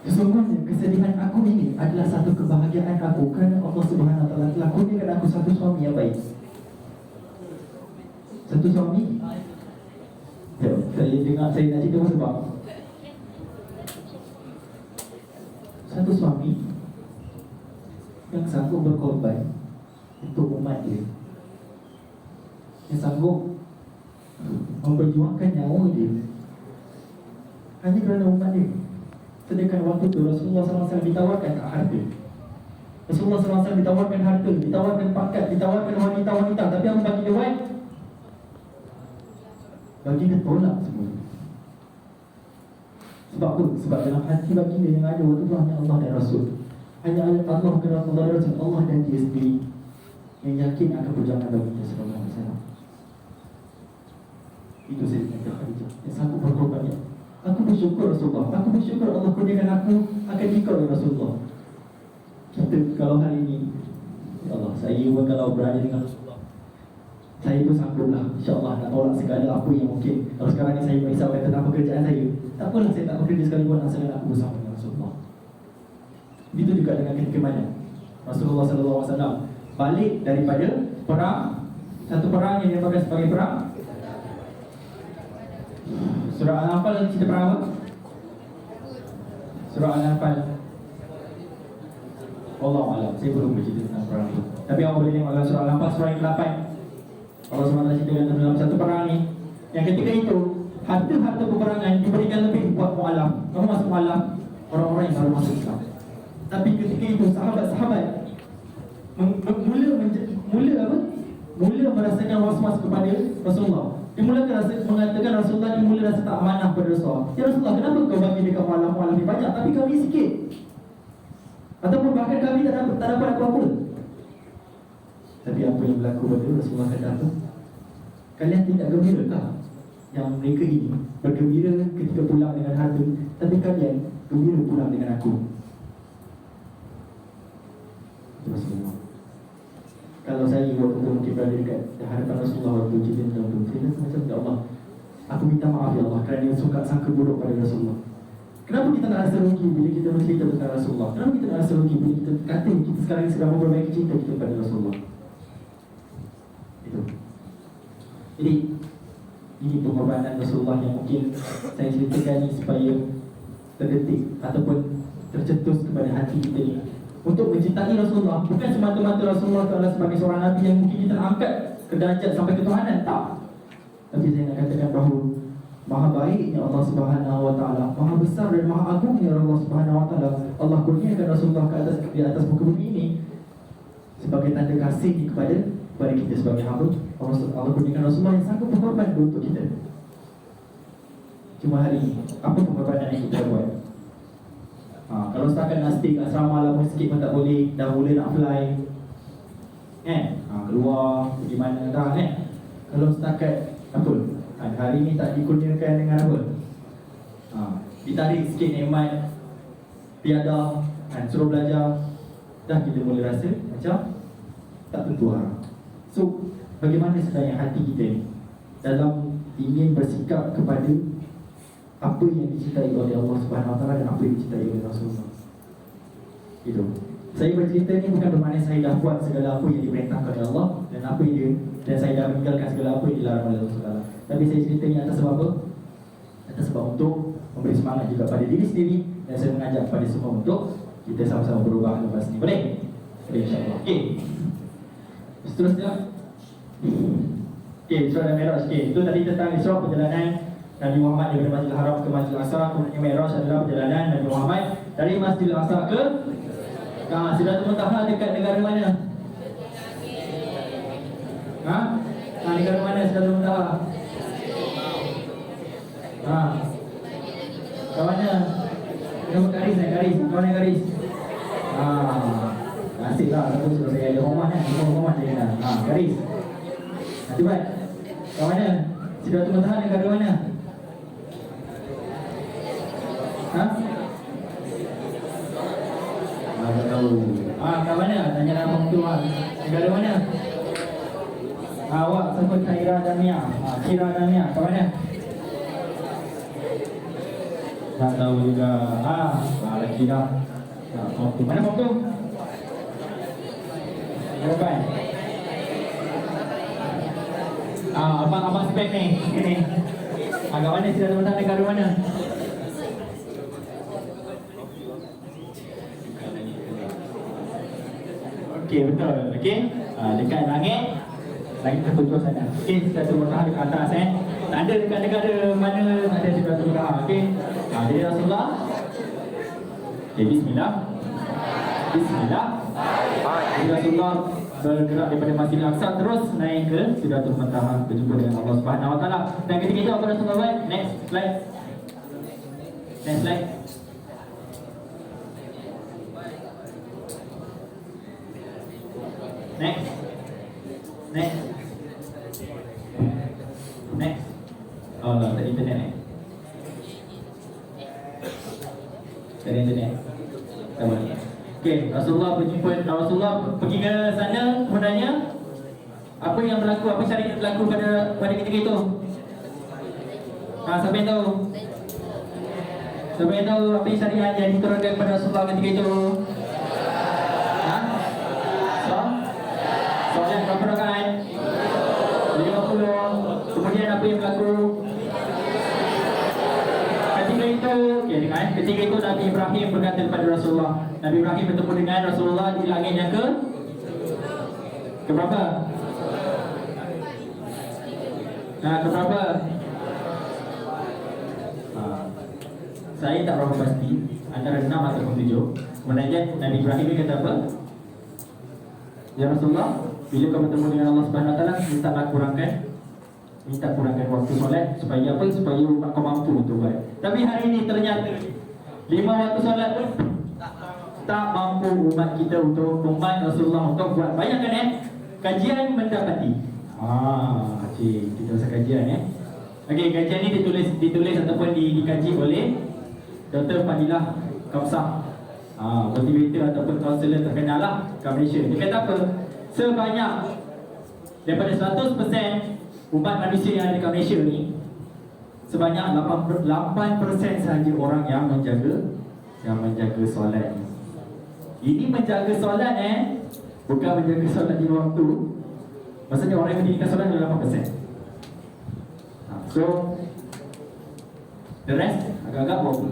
sesungguhnya kesedihan aku ini adalah satu kebahagiaan aku kerana Allah Subhanahu Wa Taala telah kurniakan aku satu suami yang baik. Satu suami, saya dengar, saya nak cerita sebab satu suami yang sanggup berkorban untuk umat dia, yang sanggup memperjuangkan nyawa dia hanya kerana umat dia. Sedangkan waktu itu Rasulullah SAW ditawarkan harta, Rasulullah SAW ditawarkan harta, ditawarkan pangkat, ditawarkan wanita-wanita, tapi apa bagi dia buat? Bagi dia tolak semua. Sebab apa? Sebab dalam hati bagi dia yang ada waktu itu hanya Allah dan Rasul. Hanya Allah kerana Allah dan Rasul, Allah dan dia sendiri yang yakin akan perjuangan bagi dia sallallahu alaihi wasallam. Itu Sayyidatina Khadijah yang sanggup berkorban. Aku bersyukur Rasulullah, aku bersyukur Allah kurniakan aku akan ikut oleh Rasulullah. Kita kalau hari ini, ya Allah, saya pun kalau berada dengan Rasulullah, saya pun sangguplah, insyaAllah nak tolak segala apa yang mungkin. Kalau sekarang ni saya merisaukan tentang pekerjaan saya, tak apalah, saya tak bekerja sekalipun asalkan aku bersama dengan Rasulullah. Begitu juga dengan ketika mana Rasulullah SAW balik daripada perang, satu perang yang dinamakan sebagai perang Surah Al-Anfal. Cerita perang apa? Surah Al-Anfal. Wallahualam, saya belum bercerita tentang perang itu. Tapi awak boleh tengok dalam Surah Al-Anfal, surah yang ke-8. Allah SWT ceritakan dalam satu perang ni, yang ketika itu harta-harta peperangan diberikan lebih buat mu'alaf. Kamu masuk mu'alaf, orang-orang yang baru masuk Islam. Tapi ketika itu sahabat-sahabat mula merasakan was-was kepada Rasulullah. Dia mula mengatakan Rasulullah, dia mula rasa tak amanah pada Rasulullah. Ya Rasulullah, kenapa kau bagi dekat mu'alaf ni banyak, tapi kami sikit? Ataupun bahkan kami tak dapat apa-apa. Tapi apa yang berlaku pada Rasulullah kata apa? Kalian tidak gembira kah? yang mereka ini bergembira ketika pulang dengan harta, tapi kalian gembira pulang dengan aku. Rasulullah. Kalau saya waktu itu mungkin berada dekat hadapan Rasulullah waktu cerita tentang itu, saya rasa macam, ya Allah, aku minta maaf ya Allah kerana yang suka sangka buruk pada Rasulullah. Kenapa kita nak rasa rugi bila kita bercerita tentang Rasulullah? Kenapa kita nak rasa rugi bila kita kata kita sekarang sedang memperbaiki cinta kita pada Rasulullah? Itu. Jadi ini pengorbanan Rasulullah yang mungkin saya ceritakan ni supaya terdetik ataupun tercetus kepada hati kita ni untuk mencintai Rasulullah. Bukan semata-mata Rasulullah itu adalah sebagai seorang Nabi yang mungkin kita nak angkat ke derajat sampai ketuhanan, tak. Tapi saya nak katakan bahawa maha baiknya Allah Subhanahu Wa Taala, maha besar dan maha agungnya Allah Subhanahu Wa Taala. Allah kurniakan Rasulullah di atas muka bumi ini sebagai tanda kasih kepada kita sebagai hamba. Allah kurniakan Rasulullah yang sanggup berkorban untuk kita. Cuma hari ini, apa pengorbanan yang kita buat? Kalau setakat nak stay kat asrama lama sikit pun tak boleh, dah mula nak fly, keluar, pergi mana dah, Kalau setakat apa? Hari ni tak dikurniakan dengan apa? Ditarik sikit nikmat tiada, suruh belajar, dah kita mula rasa macam tak tentu arah. So, bagaimana sebenarnya hati kita ni dalam ingin bersikap kepada apa yang dicintai oleh Allah Subhanahu Wa Taala dan apa yang dicintai oleh Rasulullah? Itu. Saya bercerita ni bukan bermakna saya dah buat segala apa yang diperintahkan oleh Allah dan saya dah meninggalkan segala apa yang dilarang oleh Allah Subhanahu. Tapi saya cerita ni atas sebab apa? Atas sebab untuk memberi semangat juga pada diri sendiri, dan saya mengajak kepada semua untuk kita sama-sama berubah lepas ni. Boleh? Boleh, insya-Allah. Okey. Seterusnya, Isra dan Mi'raj. Itu tadi tentang Isra, perjalanan Nabi Muhammad daripada Masjidil Haram ke Masjidil Aqsa. Kemudian Mi'raj adalah perjalanan Nabi Muhammad dari Masjidil Aqsa ke Sidratul Muntaha. Dekat negara mana? Negara mana Sidratul Muntaha? Kat mana? Nama garis, garis. Kat mana garis? Asyik lah, aku suruh saya ada rumah kan. Rumah saya dah. Garis. Cepat. Kat mana? Sidratul Muntaha negara mana? Tak tahu. Kat mana? Tanya nama tu. Negara mana? Awak sebut Khaira dan Mia. Khaira dan Mia. Kat mana? Tak tahu juga. Lagi dah. Mana bom tu? Jawapan. Abang spek ni. Ini. Agak mana Sidratul Muntaha negara mana? Okey, betul. Okey. Dekat langit. Langit tertutup sana. Okey, Sidratul Muntaha dekat atas Tak ada dekat negara mana ada Sidratul Muntaha. Okey. Jadi Rasulullah. Okay, bismillah. Bismillah. Rasulullah bergerak daripada Masjidil Aqsa terus naik ke Sidratul Muntaha berjumpa dengan Allah Subhanahu Wa Taala. Dan ketika itu apa Rasulullah buat? Next slide. Next slide. Next. Next. Next. Oh, no, tak internet ni. Dari internet. Sama. Okey, Rasulullah pergi ke sana, sebenarnya apa yang berlaku, apa syariat berlaku pada ketika itu? Siapa yang tahu? Siapa yang tahu apa syariat yang diturunkan kepada Rasulullah ketika itu? Soalan berapa rakaat? 50. Kemudian apa yang berlaku? Ketika itu Nabi Ibrahim berkata kepada Rasulullah. Nabi Ibrahim bertemu dengan Rasulullah di langit yang ke berapa? Ke berapa? Saya tak berapa pasti antara 6 atau 7. Sebenarnya Nabi Ibrahim ini kata apa? Ya Rasulullah, bila kau bertemu dengan Allah Subhanahu Wa Taala, minta kurangkan waktu solat supaya apa? Supaya kau mampu untuk buat. Tapi hari ini ternyata 5 waktu solat pun tak mampu umat kita untuk umat Rasulullah untuk buat. Bayangkan kajian mendapati. Cik, kita usah kajian Okey, kajian ni ditulis ataupun dikaji oleh Dr. Fadilah Kamsah, motivator ataupun kaunselor terkenal lah kat Malaysia. Dia kata apa? Sebanyak daripada 100% umat manusia yang ada kat Malaysia ni, sebanyak 8% sahaja orang yang menjaga solat. Ini menjaga solat bukan menjaga solat di waktu. Maksudnya orang yang mendirikan solat adalah 8%. So the rest agak-agak buat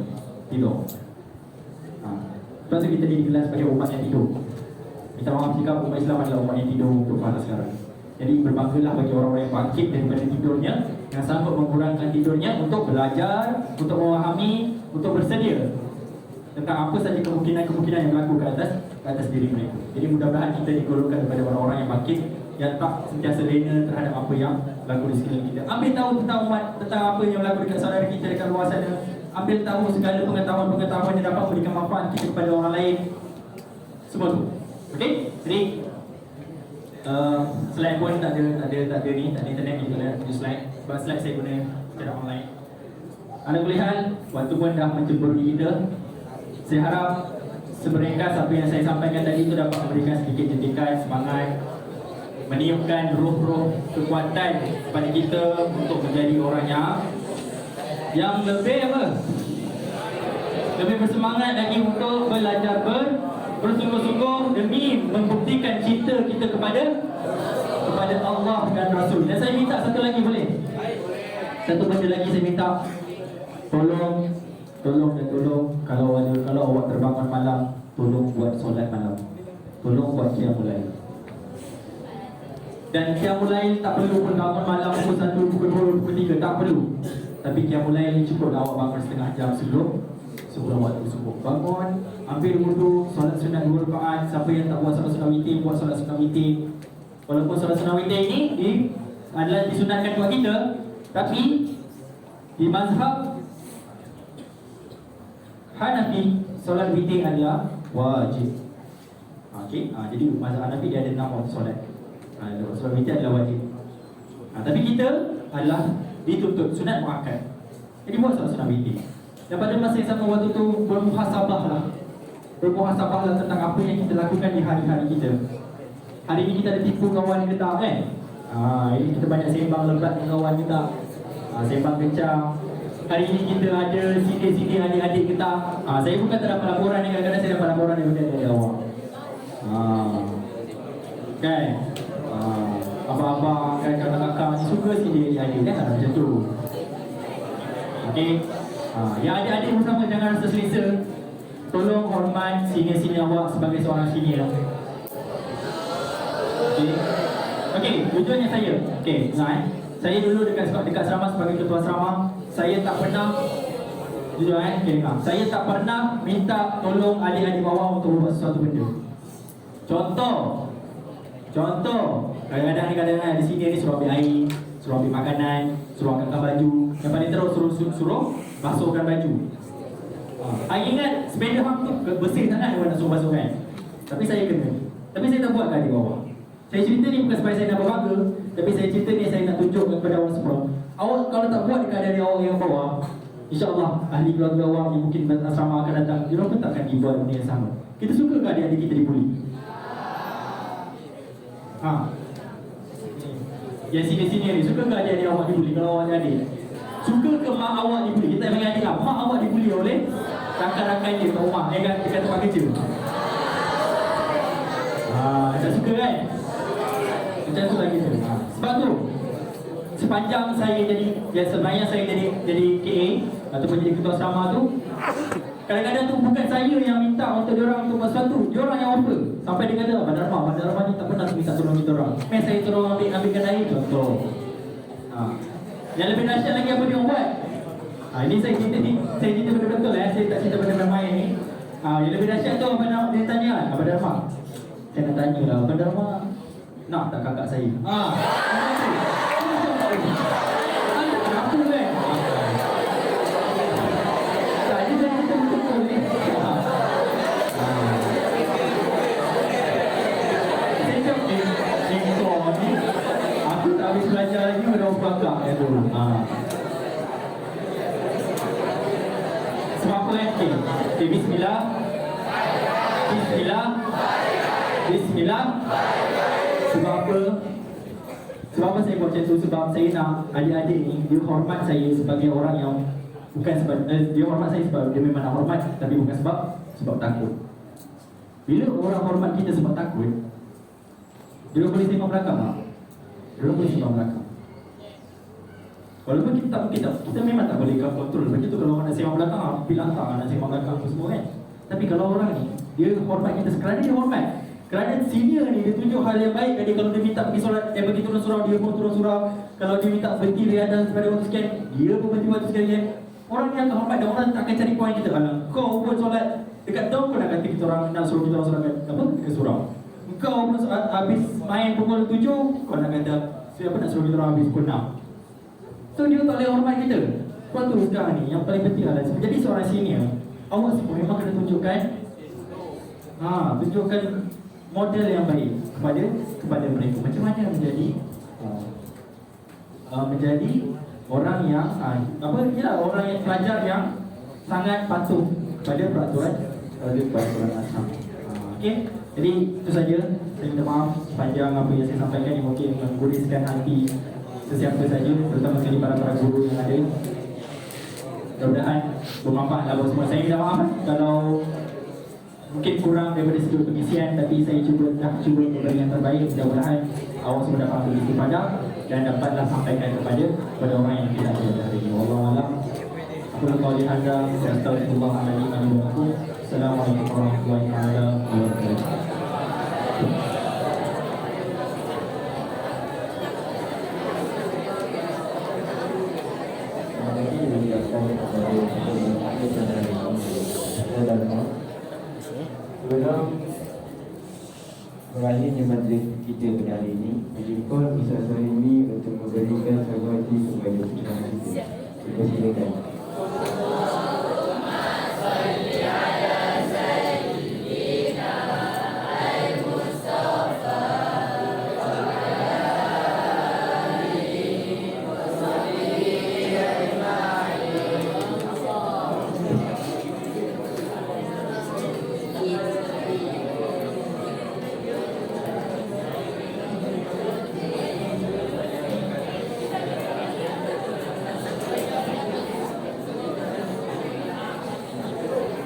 tidur. Lepas tu kita dikenal sebagai umat yang tidur. Minta maaf jika umat Islam adalah umat yang tidur untuk pada sekarang. Jadi berbanggalah bagi orang-orang yang bangkit daripada tidurnya, yang sanggup mengurangkan tidurnya untuk belajar, untuk memahami, untuk bersedia tentang apa saja kemungkinan-kemungkinan yang berlaku ke atas diri mereka. Jadi mudah-mudahan kita digolongkan daripada orang-orang yang bangkit, yang tak sentiasa lena terhadap apa yang berlaku di sekeliling kita. Ambil tahu tentang apa yang berlaku dekat saudara kita dekat luar sana. Ambil tahu segala pengetahuan yang dapat memberikan manfaat kita kepada orang lain. Semua tu. Okey? Jadi slide pun tak ada internet ni, tak ada slide. Sebab slide saya guna secara online. Anda boleh hal, waktu pun dah menceburi kita. Saya harap semeringkas apa yang saya sampaikan tadi itu dapat memberikan sedikit jentikan semangat, meniupkan roh-roh kekuatan kepada kita untuk menjadi orang yang lebih lebih bersemangat lagi untuk belajar bersungguh-sungguh demi membuktikan cinta kita kepada Allah dan Rasul. Dan saya minta satu lagi, boleh? Satu benda lagi saya minta, tolong kalau awak terbangun malam, tolong buat solat malam, tolong buat qiyamul lail. Dan qiyamul lail tak perlu pun bangun malam pukul 1, pukul 2, pukul 3, tak perlu. Tapi qiyamul lail ni cukup awak bangun setengah jam sebelum waktu subuh. Bangun, ambil wudu, solat sunat 2 rakaat. Siapa yang tak buat solat sunat witir, buat solat sunat witir. Walaupun solat sunat witir ni adalah disunatkan buat kita, tapi di mazhab Hanafi, solat witir adalah wajib. Okey, jadi mazhab Hanafi dia ada 6 waktu solat. Solat witir adalah wajib. Tapi kita adalah dituntut sunat muakkad. Jadi buat solat sunat witir. Dan pada masa yang sama waktu tu bermuhasabahlah tentang apa yang kita lakukan di hari-hari kita. Hari ini kita ada tipu kawan kita tak ini kita banyak sembang lebat dengan kawan kita, sembang kencang. Hari ini kita ada CD adik-adik kita. Saya bukan tak dapat laporan, kadang-kadang saya dapat laporan daripada adik awak. Kan? Abang-abang kan, kakak-kakak ni suka CD adik-adik kan, macam tu. Okey. Yang adik-adik bersama jangan rasa selesa. Tolong hormat senior-senior awak sebagai seorang senior. Okey, tujuannya saya. Okey, saya dulu dekat asrama sebagai ketua asrama, saya tak pernah saya tak pernah minta tolong adik-adik bawah untuk buat sesuatu benda. Contoh, kadang-kadang di sini suruh ambil air, suruh ambil makanan, suruh angkatkan baju, yang paling terus suruh basuhkan baju. Ingat sepeda hang tu bersih sangat orang nak suruh basuh kan. Tapi saya kena. Tapi saya tak buat kat adik bawah. Saya cerita ni bukan supaya saya nak berbangga, tapi saya cerita ni saya nak tunjukkan kepada orang semua. Awak kalau tak buat dekat adik awak yang bawah, InsyaAllah ahli keluarga awak yang mungkin asrama akan datang, dia pun takkan dibuat benda yang sama. Kita suka ke adik-adik kita dibuli? Yang sini-sini ni, suka ke adik-adik awak dibuli kalau awak adik? Suka ke mak awak dibuli? Kita panggil adik lah, mak awak dibuli oleh rakan-rakan dia kat rumah, dekat tempat kerja. Tak suka kan? Macam tu lagi tu. Sebab tu sepanjang saya sebenarnya saya jadi KA ataupun jadi ketua asrama tu, kadang-kadang tu bukan saya yang minta untuk diorang untuk buat sesuatu, diorang yang offer. Sampai dia kata, Abang Dharma ni tak pernah minta tolong kita orang. Saya tolong ambilkan air, contoh. Yang lebih dahsyat lagi apa dia orang buat? Ini saya cerita betul-betul saya tak cerita benda main ni. Yang lebih dahsyat tu dia tanya, Abang Dharma, saya nak tanya lah, Abang Dharma nak tak kakak saya? Kenapa kan? Tadi saya cerita betul-betul ni. Saya cakap, ni aku tak habis belajar lagi, dah berangkat tu. Okay, bismillah. Bismillah. Bismillah. Sebab apa? Sebab apa saya buat macam tu? Sebab saya nak adik-adik ni dia hormat saya sebagai orang yang bukan sebab dia hormat saya sebab dia memang nak hormat, tapi bukan sebab takut. Bila orang hormat kita sebab takut, dia boleh tengok belakang tak? Dia boleh tengok belakang. Walaupun kita memang tak boleh kontrol. Begitu kalau orang nak sembang belakang, bilang tak nak sembang belakang apa semua kan. Tapi kalau orang ni dia hormat kita kerana dia hormat, kerana senior ni dia tunjuk hal yang baik. Jadi kalau dia minta pergi solat, pergi turun surau, dia pun turun surau. Kalau dia minta berhenti riadah pada waktu sekian, dia pun berhenti waktu sekian. Orang ni akan hormat dan orang tak akan cari poin kita. Kau pun solat dekat daun pun nak kata kita orang nak suruh kita orang solat apa ke surau. Kau pun habis main pukul 7, kau nak kata siapa nak suruh kita orang habis pukul 6. So dia tak boleh hormat kita. Sebab tu sekarang ni yang paling penting adalah jadi seorang senior, awak semua memang kena tunjukkan tunjukkan model yang baik kepada mereka. Macam mana menjadi orang yang orang yang pelajar yang sangat patuh kepada peraturan asam. Okey. Jadi itu saja. Saya minta maaf sepanjang apa yang saya sampaikan yang mungkin mengguriskan hati sesiapa saja, terutama sekali para guru yang ada. Mudah-mudahan bermanfaat lah buat semua. Saya minta maaf kalau mungkin kurang daripada segi pengisian, tapi saya cuba memberi yang terbaik. Mudah-mudahan awak semua dapat beristifadah dan dapatlah sampaikan kepada orang yang kita ada hari ini. Wallahu a'lam. Aku qauli hadza wa astaghfirullahaladzim wa lakum. Assalamualaikum warahmatullahi wabarakatuh. Sebelum berakhirnya majlis kita pada hari ini, berjumpa Ustaz Sarimi untuk memberikan sambutan kepada putra kita. Silakan.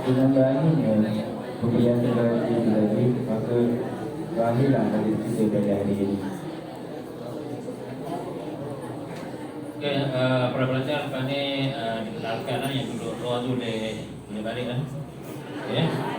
Dengan berakhirnya pemberian terbaik itu lagi, maka berakhirlah majlis kita pada hari ini. Okey, para pelajar lepas ni dikenalkan yang duduk luar tu boleh balik lah. Okey.